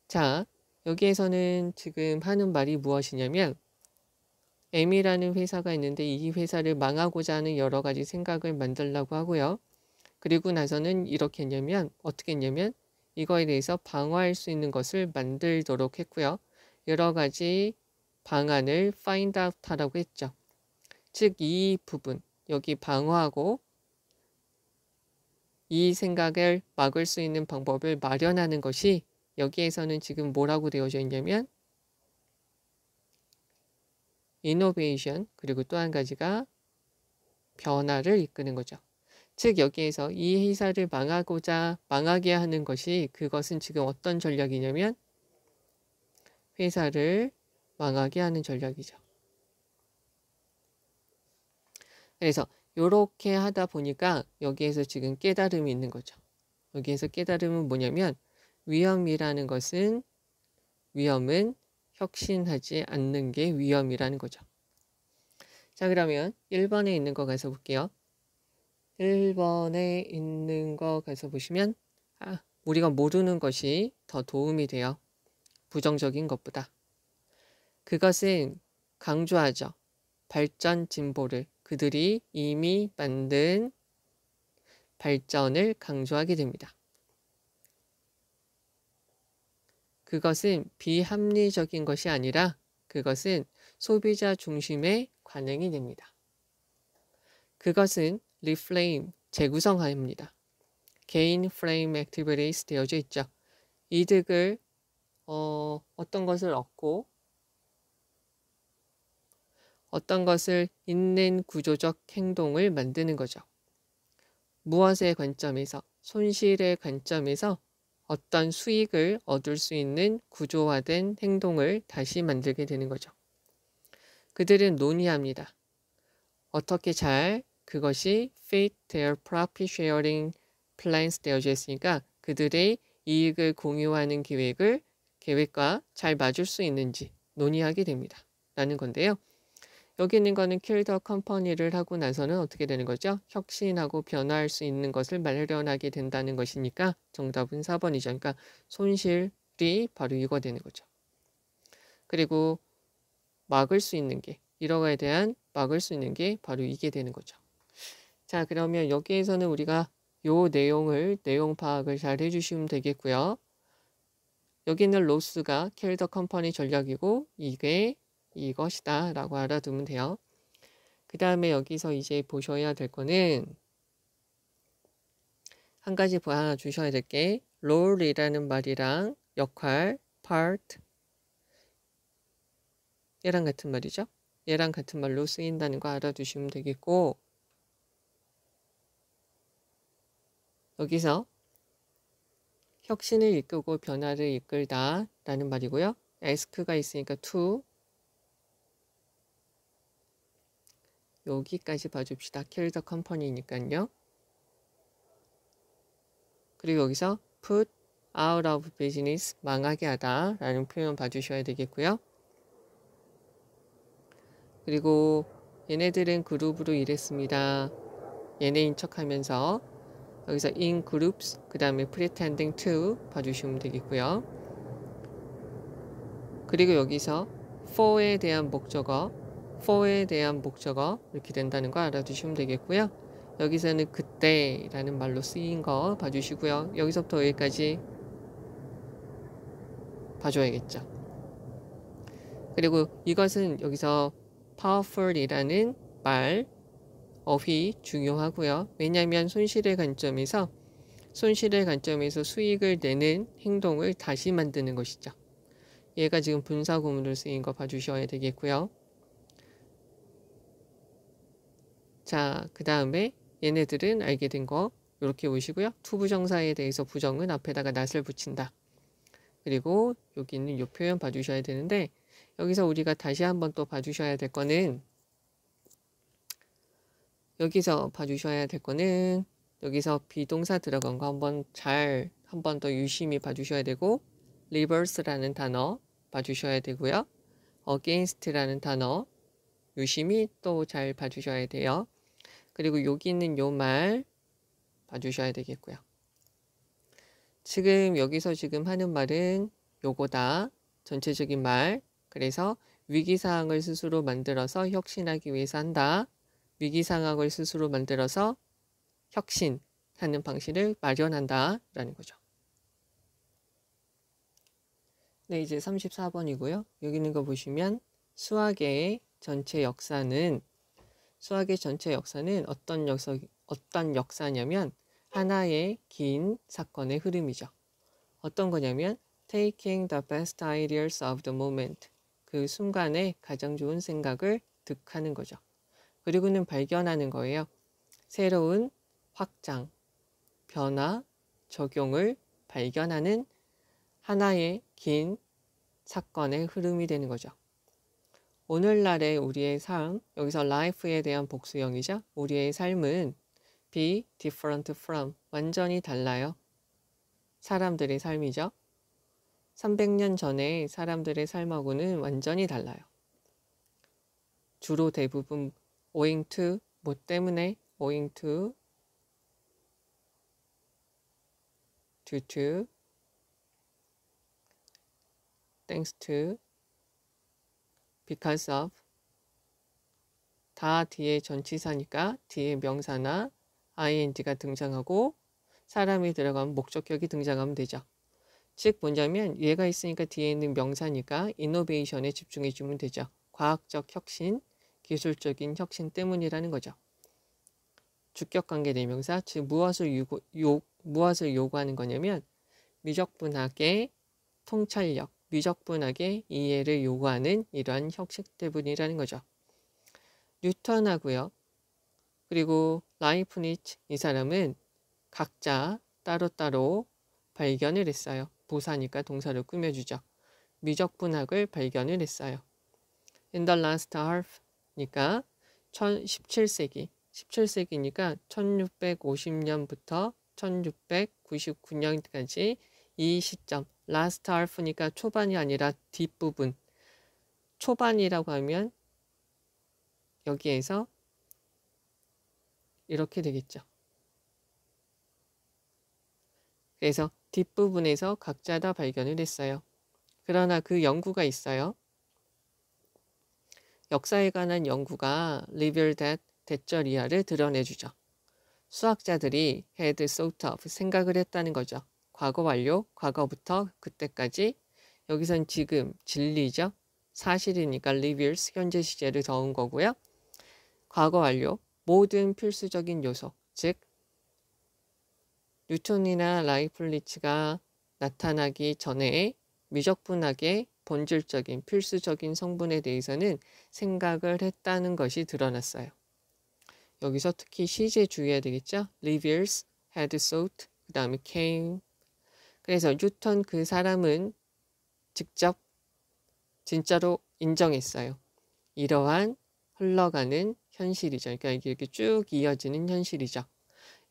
Speaker 1: 자, 여기에서는 지금 하는 말이 무엇이냐면 M이라는 회사가 있는데 이 회사를 망하고자 하는 여러 가지 생각을 만들려고 하고요. 그리고 나서는 이렇게 했냐면 어떻게 했냐면 이거에 대해서 방어할 수 있는 것을 만들도록 했고요. 여러 가지 방안을 find out 하라고 했죠. 즉 이 부분 여기 방어하고 이 생각을 막을 수 있는 방법을 마련하는 것이 여기에서는 지금 뭐라고 되어져 있냐면 이노베이션 그리고 또 한 가지가 변화를 이끄는 거죠. 즉 여기에서 이 회사를 망하게 하는 것이 그것은 지금 어떤 전략이냐면 회사를 망하게 하는 전략이죠. 그래서 이렇게 하다 보니까 여기에서 지금 깨달음이 있는 거죠. 여기에서 깨달음은 뭐냐면 위험은 혁신하지 않는 게 위험이라는 거죠. 자, 그러면 1번에 있는 거 가서 볼게요. 1번에 있는 거 가서 보시면 우리가 모르는 것이 더 도움이 돼요. 부정적인 것보다. 그것은 강조하죠. 발전 진보를 그들이 이미 만든 발전을 강조하게 됩니다. 그것은 비합리적인 것이 아니라 그것은 소비자 중심의 관행이 됩니다. 그것은 리프레임, 재구성합니다. 개인 프레임 액티비티스 되어져 있죠. 이득을 어떤 것을 얻고 어떤 것을 잇는 구조적 행동을 만드는 거죠. 무엇의 관점에서, 손실의 관점에서 어떤 수익을 얻을 수 있는 구조화된 행동을 다시 만들게 되는 거죠. 그들은 논의합니다. 어떻게 그것이 fit their profit sharing plans 되어져 있으니까 그들의 이익을 공유하는 계획과 잘 맞을 수 있는지 논의하게 됩니다. 라는 건데요. 여기 있는 거는 kill the company를 하고 나서는 어떻게 되는 거죠? 혁신하고 변화할 수 있는 것을 마련하게 된다는 것이니까 정답은 4번이죠. 그러니까 손실이 바로 이거 되는 거죠. 그리고 이거에 대한 막을 수 있는 게 바로 이게 되는 거죠. 자, 그러면 여기에서는 우리가 내용 파악을 잘 해주시면 되겠고요. 여기 있는 로스가 kill the company 전략이고 이게 이것이다 라고 알아두면 돼요. 그 다음에 여기서 이제 보셔야 될 거는 한 가지 봐주셔야 될 게 role이라는 말이랑 역할, part 얘랑 같은 말이죠. 얘랑 같은 말로 쓰인다는 거 알아두시면 되겠고 여기서 혁신을 이끌고 변화를 이끌다 라는 말이고요. ask가 있으니까 to 여기까지 봐줍시다. kill the company니까요. 그리고 여기서 put out of business 망하게 하다 라는 표현 봐주셔야 되겠고요. 그리고 얘네들은 그룹으로 일했습니다. 얘네인 척하면서 여기서 in groups 그 다음에 pretending to 봐주시면 되겠고요. 그리고 여기서 for에 대한 목적어 이렇게 된다는 거 알아두시면 되겠고요. 여기서는 그때라는 말로 쓰인 거 봐주시고요. 여기서부터 여기까지 봐줘야겠죠. 그리고 이것은 여기서 powerful이라는 어휘 중요하고요. 왜냐하면 손실의 관점에서 수익을 내는 행동을 다시 만드는 것이죠. 얘가 지금 분사구문으로 쓰인 거 봐주셔야 되겠고요. 자, 그 다음에 얘네들은 알게 된 거 이렇게 보시고요. 투부정사에 대해서 부정은 앞에다가 낫을 붙인다. 그리고 여기 있는 이 표현 봐주셔야 되는데 여기서 우리가 다시 한번 또 봐주셔야 될 거는 여기서 봐주셔야 될 거는 여기서 비동사 들어간 거 한 번 더 유심히 봐주셔야 되고 reverse라는 단어 봐주셔야 되고요. against라는 단어 유심히 또 잘 봐주셔야 돼요. 그리고 여기 있는 요 말 봐주셔야 되겠고요. 지금 여기서 지금 하는 말은 요거다. 전체적인 말. 그래서 위기상황을 스스로 만들어서 혁신하기 위해서 한다. 위기상황을 스스로 만들어서 혁신하는 방식을 마련한다. 라는 거죠. 네, 이제 34번이고요. 여기 있는 거 보시면 수학의 전체 역사는 어떤 역사냐면 하나의 긴 사건의 흐름이죠. 어떤 거냐면 taking the best ideas of the moment. 그 순간에 가장 좋은 생각을 득하는 거죠. 그리고는 발견하는 거예요. 새로운 확장, 변화, 적용을 발견하는 하나의 긴 사건의 흐름이 되는 거죠. 오늘날의 우리의 삶, 여기서 life에 대한 복수형이죠. 우리의 삶은 be different from, 완전히 달라요. 사람들의 삶이죠. 300년 전에 사람들의 삶하고는 완전히 달라요. 주로 대부분 owing to, 뭐 때문에, owing to, due to, thanks to, because of, 다 뒤에 전치사니까 뒤에 명사나 ing가 등장하고 사람이 들어가면 목적격이 등장하면 되죠. 즉 뭐냐면 얘가 있으니까 뒤에 있는 명사니까 이노베이션에 집중해 주면 되죠. 과학적 혁신, 기술적인 혁신 때문이라는 거죠. 주격관계 대명사, 즉 무엇을 요구하는 거냐면 미적분학의 통찰력, 미적분학의 이해를 요구하는 이러한 혁신 때문이라는 거죠. 뉴턴하고요. 그리고 라이프니츠, 이 사람은 각자 따로따로 발견을 했어요. 부사니까 동사를 꾸며주죠. 미적분학을 발견을 했어요. In the last half니까 17세기니까 1650년부터 1699년까지 이 시점, last half니까 초반이 아니라 뒷부분. 초반이라고 하면 여기에서 이렇게 되겠죠. 그래서 뒷부분에서 각자 다 발견을 했어요. 그러나 그 연구가 있어요. 역사에 관한 연구가 reveal that, 대절 이하를 드러내주죠. 수학자들이 had thought of, 생각을 했다는 거죠. 과거 완료, 과거부터 그때까지. 여기선 지금, 진리죠. 사실이니까 reveals, 현재 시제를 더한 거고요. 과거 완료, 모든 필수적인 요소, 즉 뉴턴이나 라이플리츠가 나타나기 전에 미적분학의 본질적인 필수적인 성분에 대해서는 생각을 했다는 것이 드러났어요. 여기서 특히 시제 주의해야 되겠죠. reveals, had thought, 그 다음에 came. 그래서 뉴턴 그 사람은 직접 진짜로 인정했어요. 이러한 흘러가는 현실이죠. 그러니까 이렇게 쭉 이어지는 현실이죠.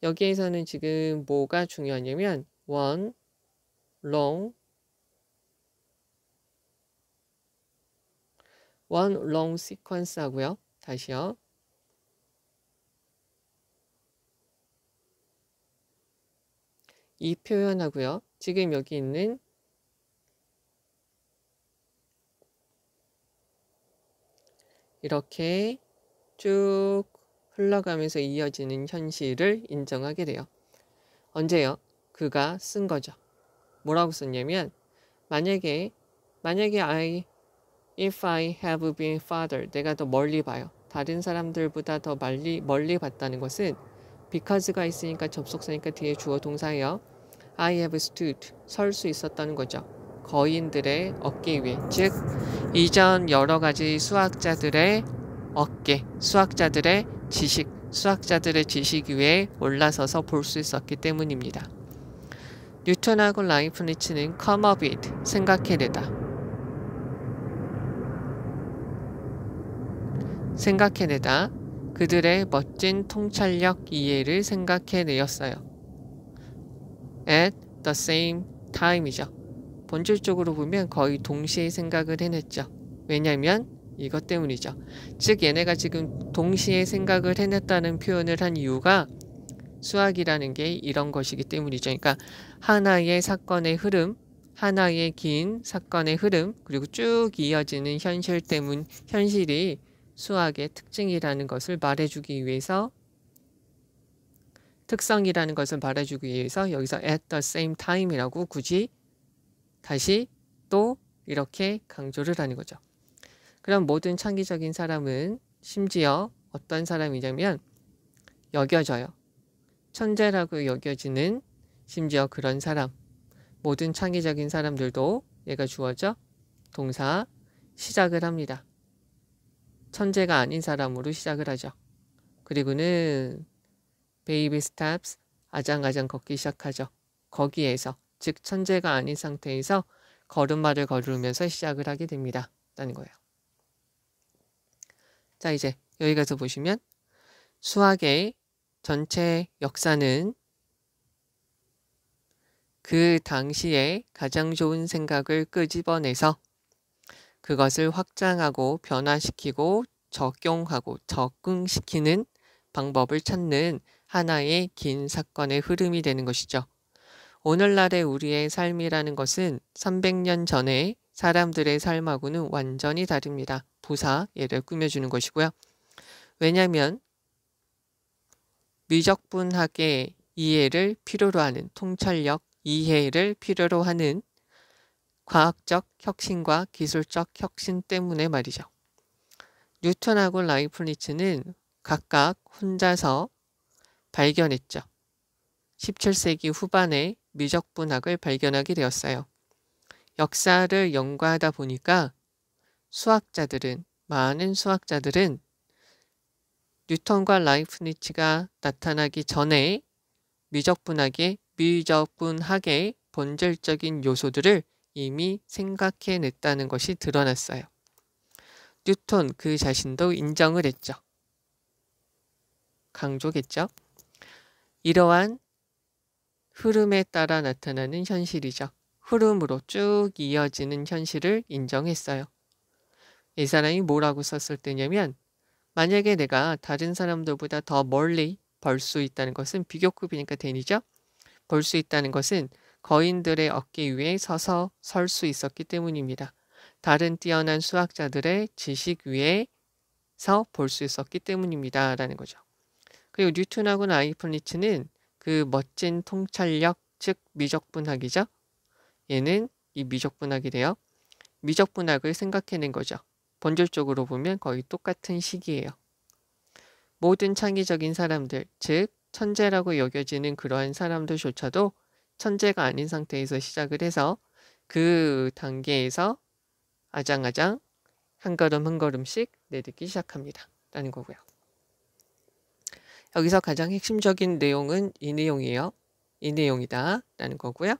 Speaker 1: 여기에서는 지금 뭐가 중요하냐면 one long sequence 하고요. 다시요. 이 표현하고요. 지금 여기 있는 이렇게 쭉 흘러가면서 이어지는 현실을 인정하게 돼요. 언제요? 그가 쓴 거죠. 뭐라고 썼냐면 만약에 if I have been farther, 내가 더 멀리 봐요. 다른 사람들보다 더 멀리 봤다는 것은 because가 있으니까 접속사니까 뒤에 주어 동사예요. I have stood, 설 수 있었다는 거죠. 거인들의 어깨 위에, 즉 이전 여러 가지 수학자들의 어깨, 수학자들의 지식 위에 올라서서 볼 수 있었기 때문입니다. 뉴턴하고 라이프니츠는 come of it, 생각해내다 그들의 멋진 통찰력 이해를 생각해내었어요. At the same time이죠. 본질적으로 보면 거의 동시에 생각을 해냈죠. 왜냐하면 이것 때문이죠. 즉 얘네가 지금 동시에 생각을 해냈다는 표현을 한 이유가 수학이라는 게 이런 것이기 때문이죠. 그러니까 하나의 사건의 흐름, 하나의 긴 사건의 흐름, 그리고 쭉 이어지는 현실이 수학의 특징이라는 것을 말해주기 위해서, 특성이라는 것을 말해주기 위해서 여기서 at the same time이라고 굳이 다시 또 이렇게 강조를 하는 거죠. 그럼 모든 창의적인 사람은 심지어 어떤 사람이냐면 여겨져요. 천재라고 여겨지는 심지어 그런 사람. 모든 창의적인 사람들도 얘가 주어져 동사 시작을 합니다. 천재가 아닌 사람으로 시작을 하죠. 그리고는 베이비 스텝스 아장아장 걷기 시작하죠. 거기에서 즉 천재가 아닌 상태에서 걸음마를 걸으면서 시작을 하게 됩니다. 라는 거예요. 자, 이제 여기 가서 보시면 수학의 전체 역사는 그 당시에 가장 좋은 생각을 끄집어내서 그것을 확장하고 변화시키고 적용하고 적응시키는 방법을 찾는 하나의 긴 사건의 흐름이 되는 것이죠. 오늘날의 우리의 삶이라는 것은 300년 전에 사람들의 삶하고는 완전히 다릅니다. 부사 예를 꾸며주는 것이고요. 왜냐하면 미적분학의 이해를 필요로 하는 통찰력 이해를 필요로 하는 과학적 혁신과 기술적 혁신 때문에 말이죠. 뉴턴하고 라이프니츠는 각각 혼자서 발견했죠. 17세기 후반에 미적분학을 발견하게 되었어요. 역사를 연구하다 보니까 많은 수학자들은 뉴턴과 라이프니츠가 나타나기 전에 미적분학의 본질적인 요소들을 이미 생각해냈다는 것이 드러났어요. 뉴턴 그 자신도 인정을 했죠. 강조겠죠. 이러한 흐름에 따라 나타나는 현실이죠. 흐름으로 쭉 이어지는 현실을 인정했어요. 이 사람이 뭐라고 썼을 때냐면 만약에 내가 다른 사람들보다 더 멀리 벌 수 있다는 것은 비교급이니까 대니죠. 볼 수 있다는 것은 거인들의 어깨 위에 서서 설 수 있었기 때문입니다. 다른 뛰어난 수학자들의 지식 위에서 볼 수 있었기 때문입니다. 라는 거죠. 그리고 뉴턴하고 라이프니츠는 그 멋진 통찰력, 즉 미적분학이죠. 얘는 이 미적분학이래요. 미적분학을 생각해낸 거죠. 본질적으로 보면 거의 똑같은 시기예요. 모든 창의적인 사람들, 즉 천재라고 여겨지는 그러한 사람들조차도 천재가 아닌 상태에서 시작을 해서 그 단계에서 아장아장 한 걸음 한 걸음씩 내딛기 시작합니다. 라는 거고요. 여기서 가장 핵심적인 내용은 이 내용이에요. 이 내용이다. 라는 거고요.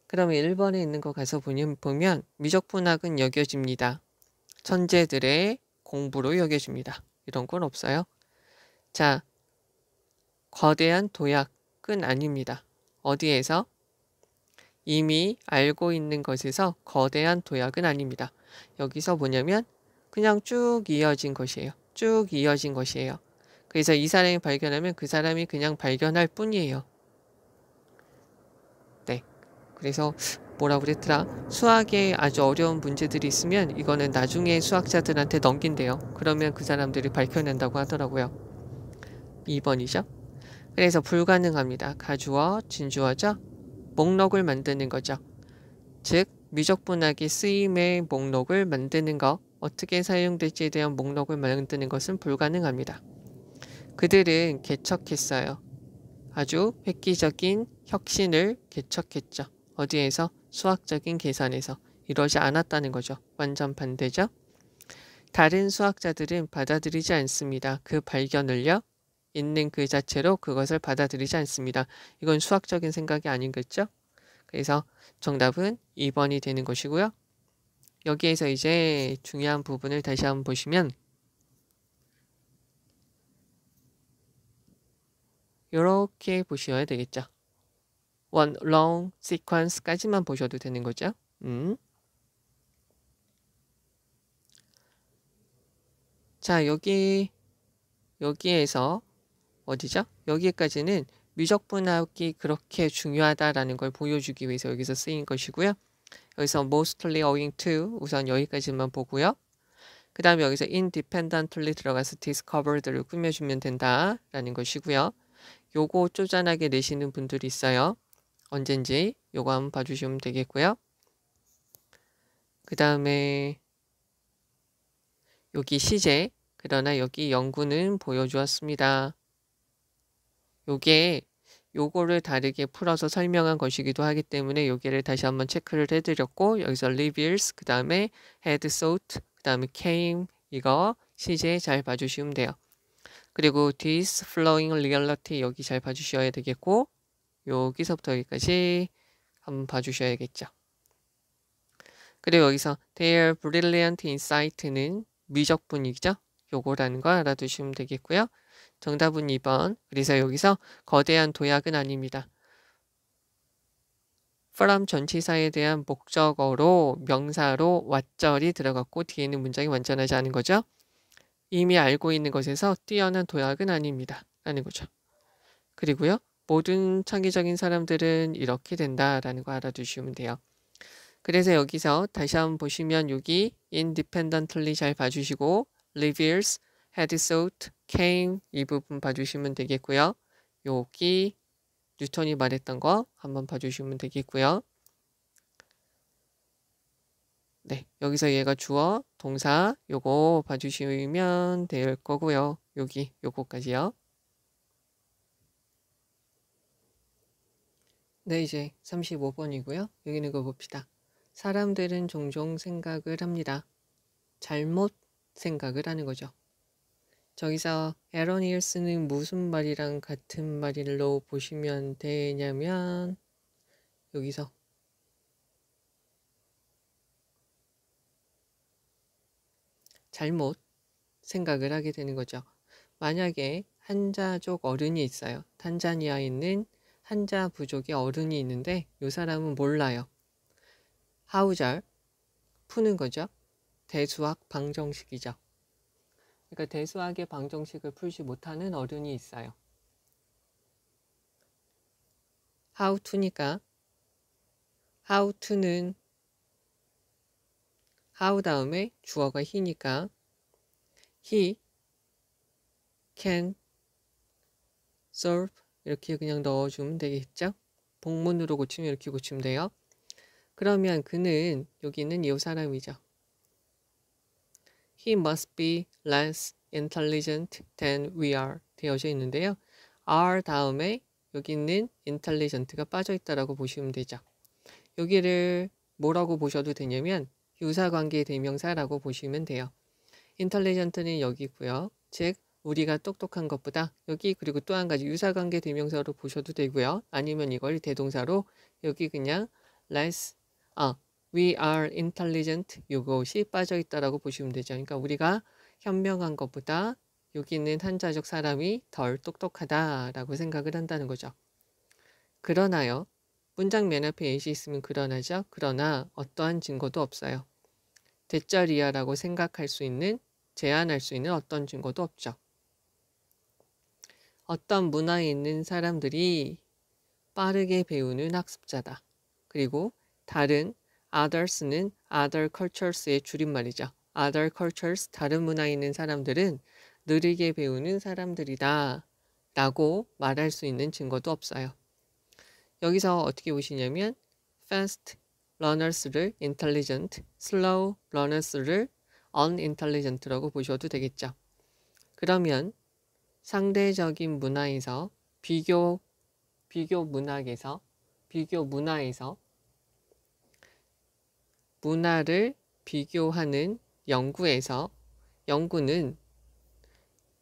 Speaker 1: 그러면 1번에 있는 거 가서 보면 미적분학은 여겨집니다. 천재들의 공부로 여겨집니다. 이런 건 없어요. 자, 거대한 도약은 아닙니다. 어디에서? 이미 알고 있는 것에서 거대한 도약은 아닙니다. 여기서 뭐냐면 그냥 쭉 이어진 것이에요. 쭉 이어진 것이에요. 그래서 이 사람이 발견하면 그 사람이 그냥 발견할 뿐이에요. 네. 그래서 뭐라고 그랬더라? 수학에 아주 어려운 문제들이 있으면 이거는 나중에 수학자들한테 넘긴대요. 그러면 그 사람들이 밝혀낸다고 하더라고요. 2번이죠. 그래서 불가능합니다. 가주어, 진주어죠. 목록을 만드는 거죠. 즉 미적분학의 쓰임의 목록을 만드는 것, 어떻게 사용될지에 대한 목록을 만드는 것은 불가능합니다. 그들은 개척했어요. 아주 획기적인 혁신을 개척했죠. 어디에서? 수학적인 계산에서. 이러지 않았다는 거죠. 완전 반대죠. 다른 수학자들은 받아들이지 않습니다. 그 발견을요. 있는 그 자체로 그것을 받아들이지 않습니다. 이건 수학적인 생각이 아니겠죠? 그래서 정답은 2번이 되는 것이고요. 여기에서 이제 중요한 부분을 다시 한번 보시면 이렇게 보셔야 되겠죠. one long sequence까지만 보셔도 되는 거죠. 자, 여기에서 어디죠? 여기까지는 미적분학이 그렇게 중요하다라는 걸 보여주기 위해서 여기서 쓰인 것이고요. 여기서 mostly owing to 우선 여기까지만 보고요. 그 다음에 여기서 independently 들어가서 discovered를 꾸며주면 된다라는 것이고요. 요거 쪼잔하게 내시는 분들이 있어요. 언젠지 요거 한번 봐주시면 되겠고요. 그 다음에 여기 시제, 그러나 여기 연구는 보여주었습니다. 요거를 다르게 풀어서 설명한 것이기도 하기 때문에 요게를 다시 한번 체크를 해드렸고, 여기서 reveals, 그 다음에 had sought, 그 다음에 came, 이거 시제 잘 봐주시면 돼요. 그리고 this flowing reality 여기 잘 봐주셔야 되겠고, 여기서부터 여기까지 한번 봐주셔야겠죠. 그리고 여기서 their brilliant insight는 미적분이죠. 요거라는 거 알아두시면 되겠고요. 정답은 2번. 그래서 여기서 거대한 도약은 아닙니다. from 전치사에 대한 목적어로 명사로 왓절이 들어갔고 뒤에는 문장이 완전하지 않은 거죠. 이미 알고 있는 것에서 뛰어난 도약은 아닙니다. 라는 거죠. 그리고요. 모든 창의적인 사람들은 이렇게 된다라는 거 알아두시면 돼요. 그래서 여기서 다시 한번 보시면 여기 independently 잘 봐주시고 reveals, had sought, came 이 부분 봐주시면 되겠고요. 여기 뉴턴이 말했던 거 한번 봐주시면 되겠고요. 네, 여기서 얘가 주어, 동사 요거 봐주시면 될 거고요. 여기 요거까지요. 네, 이제 35번이고요. 여기 있는 거 봅시다. 사람들은 종종 생각을 합니다. 잘못 생각을 하는 거죠. 저기서 에러니얼스는 무슨 말이랑 같은 말로 보시면 되냐면 여기서 잘못 생각을 하게 되는 거죠. 만약에 한자족 어른이 있어요. 탄자니아에 있는 한자 부족의 어른이 있는데 이 사람은 몰라요. 하우잘 푸는 거죠. 대수학 방정식이죠. 그러니까 대수학의 방정식을 풀지 못하는 어른이 있어요. how to니까 how to는 how 다음에 주어가 he니까 he can solve 이렇게 그냥 넣어주면 되겠죠. 복문으로 고치면 이렇게 고치면 돼요. 그러면 그는 여기는 이 사람이죠. He must be less intelligent than we are 되어져 있는데요. are 다음에 여기 있는 intelligent가 빠져 있다라고 보시면 되죠. 여기를 뭐라고 보셔도 되냐면 유사관계 대명사라고 보시면 돼요. intelligent는 여기고요. 즉 우리가 똑똑한 것보다 여기 그리고 또 한 가지 유사관계 대명사로 보셔도 되고요. 아니면 이걸 대동사로 여기 그냥 less we are intelligent 이것이 빠져 있다라고 보시면 되죠. 그러니까 우리가 현명한 것보다 여기 있는 한자적 사람이 덜 똑똑하다라고 생각을 한다는 거죠. 그러나요. 문장 맨 앞에 예시 있으면 그러나죠. 그러나 어떠한 증거도 없어요. 대절이야라고 생각할 수 있는 제안할 수 있는 어떤 증거도 없죠. 어떤 문화에 있는 사람들이 빠르게 배우는 학습자다. 그리고 다른 others는 other cultures의 줄임말이죠. other cultures, 다른 문화에 있는 사람들은 느리게 배우는 사람들이다 라고 말할 수 있는 증거도 없어요. 여기서 어떻게 보시냐면 fast learners를 intelligent, slow learners를 unintelligent라고 보셔도 되겠죠. 그러면 상대적인 문화에서 비교 문화에서 문화를 비교하는 연구는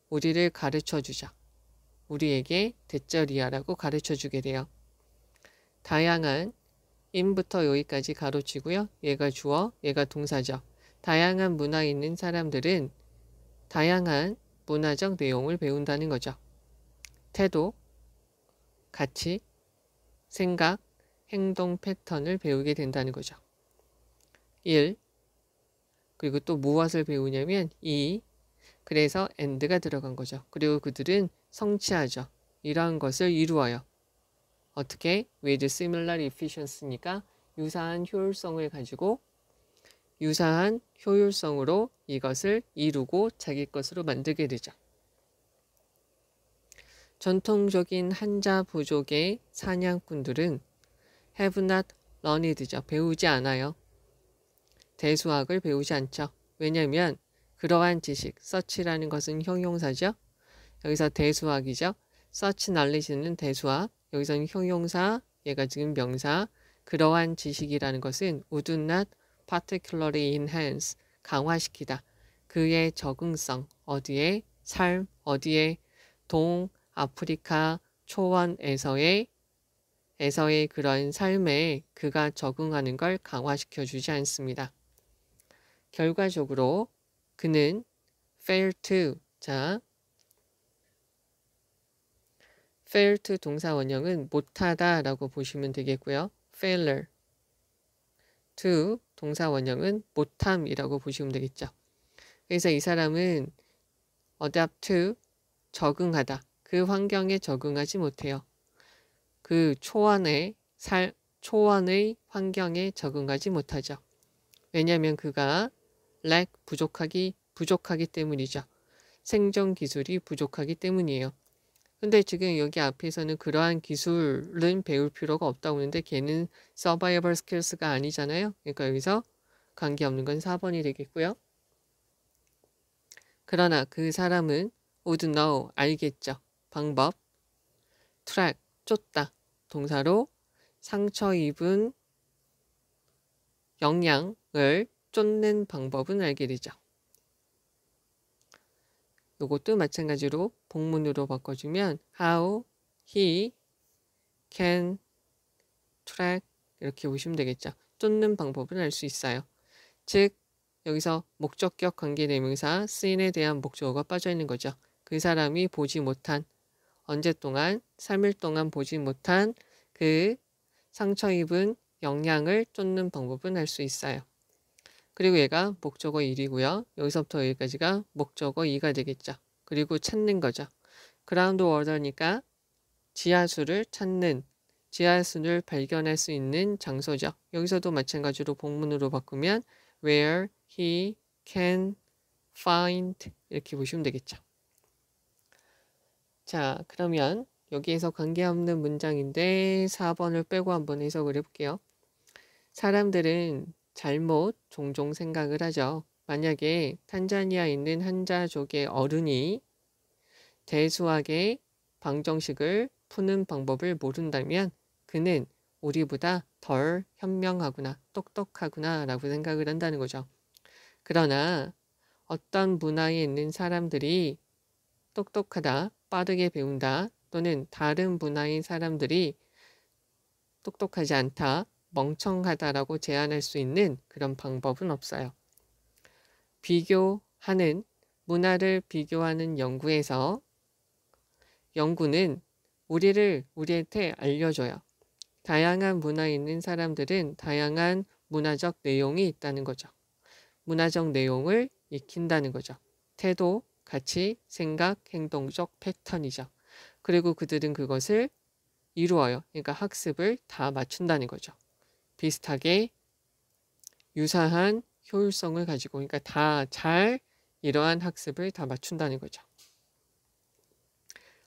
Speaker 1: 우리를 가르쳐 주죠. 우리에게 대절이야라고 가르쳐 주게 돼요. 다양한 인부터 여기까지 가로치고요. 얘가 주어, 얘가 동사죠. 다양한 문화에 있는 사람들은 다양한 문화적 내용을 배운다는 거죠. 태도, 가치, 생각, 행동 패턴을 배우게 된다는 거죠. 1. 그리고 또 무엇을 배우냐면 2. 그래서 and가 들어간 거죠. 그리고 그들은 성취하죠. 이러한 것을 이루어요. 어떻게? with similar efficiency니까 유사한 효율성을 가지고 유사한 효율성으로 이것을 이루고 자기 것으로 만들게 되죠. 전통적인 한자 부족의 사냥꾼들은 have not learned죠. 배우지 않아요. 대수학을 배우지 않죠. 왜냐하면 그러한 지식, such라는 것은 형용사죠. 여기서 대수학이죠. such knowledge는 대수학, 여기서는 형용사, 얘가 지금 명사. 그러한 지식이라는 것은 would not particularly enhance, 강화시키다. 그의 적응성, 어디에? 삶, 어디에? 동아프리카 초원에서의 그런 삶에 그가 적응하는 걸 강화시켜주지 않습니다. 결과적으로 그는 fail to, 자, fail to 동사 원형은 못하다 라고 보시면 되겠고요. failure to 동사 원형은 못함이라고 보시면 되겠죠. 그래서 이 사람은 adapt to, 적응하다. 그 환경에 적응하지 못해요. 그 초원의 환경에 적응하지 못하죠. 왜냐하면 그가 lack, 부족하기 때문이죠. 생존 기술이 부족하기 때문이에요. 근데 지금 여기 앞에서는 그러한 기술은 배울 필요가 없다고 하는데 걔는 survival skills가 아니잖아요. 그러니까 여기서 관계없는 건 4번이 되겠고요. 그러나 그 사람은 would know, 알겠죠. 방법, track, 쫓다. 동사로 상처 입은 영양을 쫓는 방법은 알게 되죠. 이것도 마찬가지로 복문으로 바꿔주면 how he can track 이렇게 보시면 되겠죠. 쫓는 방법을 알 수 있어요. 즉 여기서 목적격 관계대명사 seen에 대한 목적어가 빠져 있는 거죠. 그 사람이 보지 못한 언제 동안 3일 동안 보지 못한 그 상처 입은 영양을 쫓는 방법은 알 수 있어요. 그리고 얘가 목적어 1이고요. 여기서부터 여기까지가 목적어 2가 되겠죠. 그리고 찾는 거죠. 그라운드 워터니까 지하수를 찾는, 지하수를 발견할 수 있는 장소죠. 여기서도 마찬가지로 복문으로 바꾸면 where he can find 이렇게 보시면 되겠죠. 자, 그러면 여기에서 관계없는 문장인데 4번을 빼고 한번 해석을 해볼게요. 사람들은 잘못 종종 생각을 하죠. 만약에 탄자니아에 있는 한자족의 어른이 대수학의 방정식을 푸는 방법을 모른다면 그는 우리보다 덜 현명하구나, 똑똑하구나 라고 생각을 한다는 거죠. 그러나 어떤 문화에 있는 사람들이 똑똑하다, 빠르게 배운다, 또는 다른 문화인 사람들이 똑똑하지 않다, 멍청하다라고 제안할 수 있는 그런 방법은 없어요. 비교하는, 문화를 비교하는 연구는 우리한테 알려줘요. 다양한 문화에 있는 사람들은 다양한 문화적 내용이 있다는 거죠. 문화적 내용을 익힌다는 거죠. 태도, 가치, 생각, 행동적 패턴이죠. 그리고 그들은 그것을 이루어요. 그러니까 학습을 다 맞춘다는 거죠. 비슷하게 유사한 효율성을 가지고, 그러니까 다 잘 이러한 학습을 다 맞춘다는 거죠.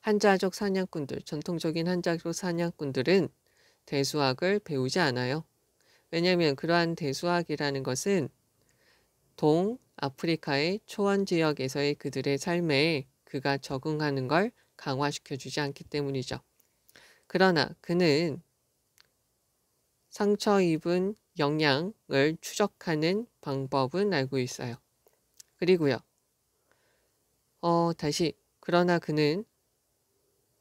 Speaker 1: 한자족 사냥꾼들, 전통적인 한자족 사냥꾼들은 대수학을 배우지 않아요. 왜냐하면 그러한 대수학이라는 것은 동아프리카의 초원 지역에서의 그들의 삶에 그가 적응하는 걸 강화시켜주지 않기 때문이죠. 그러나 그는 상처 입은 영양을 추적하는 방법은 알고 있어요. 그리고요. 그러나 그는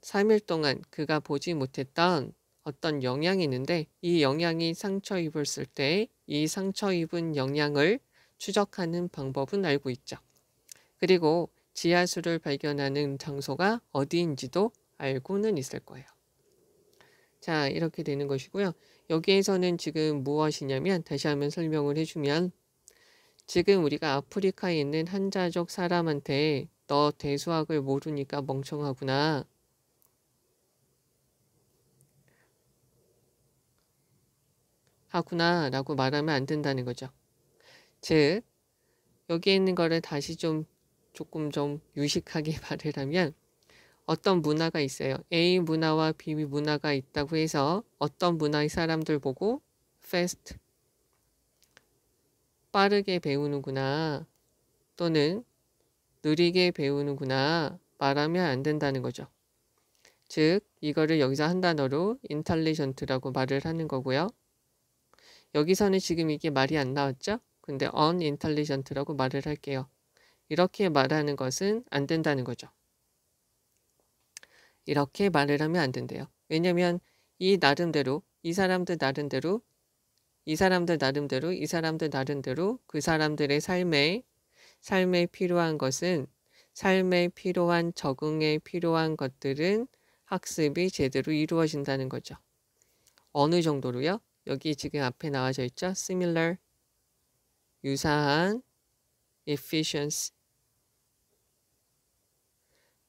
Speaker 1: 3일 동안 그가 보지 못했던 어떤 영양이 있는데 이 영양이 상처 입었을 때 이 상처 입은 영양을 추적하는 방법은 알고 있죠. 그리고 지하수를 발견하는 장소가 어디인지도 알고는 있을 거예요. 자, 이렇게 되는 것이고요. 여기에서는 지금 무엇이냐면 다시 한번 설명을 해주면 지금 우리가 아프리카에 있는 한자족 사람한테 너 대수학을 모르니까 멍청하구나. 하구나 라고 말하면 안 된다는 거죠. 즉 여기에 있는 거를 다시 조금 좀 유식하게 말을 하면 어떤 문화가 있어요. A 문화와 B 문화가 있다고 해서 어떤 문화의 사람들 보고 fast 빠르게 배우는구나 또는 느리게 배우는구나 말하면 안 된다는 거죠. 즉 이거를 여기서 한 단어로 intelligent라고 말을 하는 거고요. 여기서는 지금 이게 말이 안 나왔죠? 근데 unintelligent라고 말을 할게요. 이렇게 말하는 것은 안 된다는 거죠. 이렇게 말을 하면 안 된대요. 왜냐면 이 나름대로 이 사람들 나름대로 그 사람들의 삶에 필요한 것은 삶에 필요한 적응에 필요한 것들은 학습이 제대로 이루어진다는 거죠. 어느 정도로요? 여기 지금 앞에 나와져 있죠? similar, 유사한, efficiency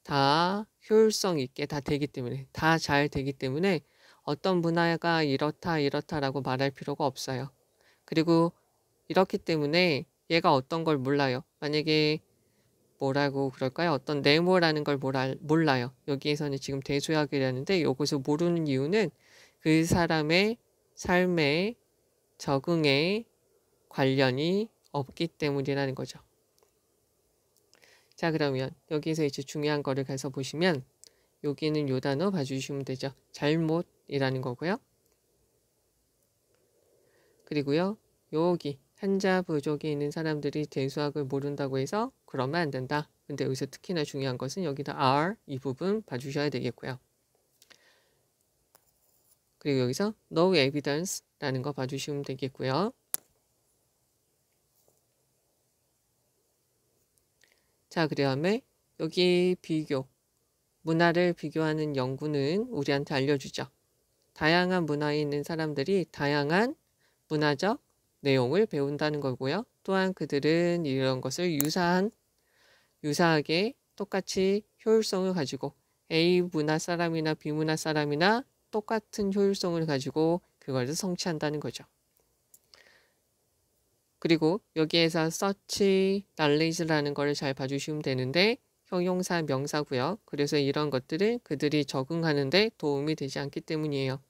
Speaker 1: 다 효율성 있게 다 되기 때문에 다 잘 되기 때문에 어떤 문화가 이렇다라고 말할 필요가 없어요. 그리고 이렇기 때문에 얘가 어떤 걸 몰라요. 만약에 뭐라고 그럴까요? 어떤 네모라는 걸 몰라요. 여기에서는 지금 대수학이라는데 여기서 모르는 이유는 그 사람의 삶에 적응에 관련이 없기 때문이라는 거죠. 자, 그러면 여기서 이제 중요한 거를 가서 보시면 여기는 요 단어 봐주시면 되죠. 잘못이라는 거고요. 그리고요. 여기 한자 부족에 있는 사람들이 대수학을 모른다고 해서 그러면 안 된다. 근데 여기서 특히나 중요한 것은 여기다 are 이 부분 봐주셔야 되겠고요. 그리고 여기서 no evidence라는 거 봐주시면 되겠고요. 자, 그 다음에 여기 문화를 비교하는 연구는 우리한테 알려주죠. 다양한 문화에 있는 사람들이 다양한 문화적 내용을 배운다는 거고요. 또한 그들은 이런 것을 유사하게 똑같이 효율성을 가지고 A 문화 사람이나 B 문화 사람이나 똑같은 효율성을 가지고 그것을 성취한다는 거죠. 그리고 여기에서 search knowledge라는 거를 잘 봐주시면 되는데 형용사 명사고요. 그래서 이런 것들은 그들이 적응하는데 도움이 되지 않기 때문이에요.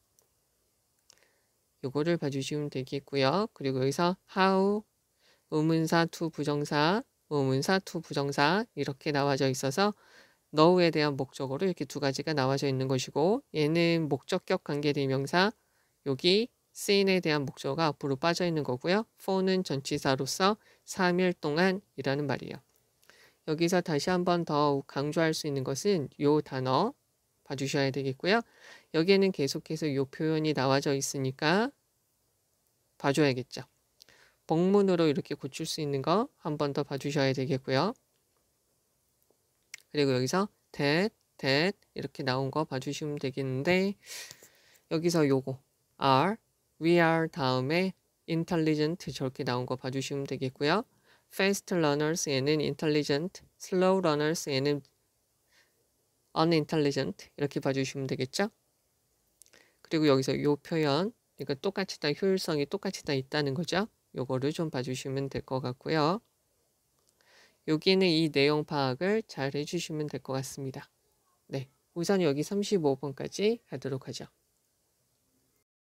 Speaker 1: 요거를 봐주시면 되겠고요. 그리고 여기서 how 의문사 to 부정사 이렇게 나와져 있어서 no에 대한 목적어로 이렇게 두 가지가 나와져 있는 것이고 얘는 목적격 관계대명사 여기 sin에 대한 목적어가 앞으로 빠져 있는 거고요. for는 전치사로서 3일 동안 이라는 말이에요. 여기서 다시 한번 더 강조할 수 있는 것은 요 단어 봐주셔야 되겠고요. 여기에는 계속해서 요 표현이 나와져 있으니까 봐줘야겠죠. 복문으로 이렇게 고칠 수 있는 거 한 번 더 봐주셔야 되겠고요. 그리고 여기서 that 이렇게 나온 거 봐주시면 되겠는데 여기서 요거 we are 다음에 intelligent 저렇게 나온 거 봐주시면 되겠고요. fast learners에는 intelligent, slow learners에는 unintelligent 이렇게 봐주시면 되겠죠. 그리고 여기서 요 표현 그러니까 똑같이 다 효율성이 똑같이 다 있다는 거죠. 요거를 좀 봐주시면 될 것 같고요. 여기는 이 내용 파악을 잘 해주시면 될 것 같습니다. 네, 우선 여기 35번까지 하도록 하죠.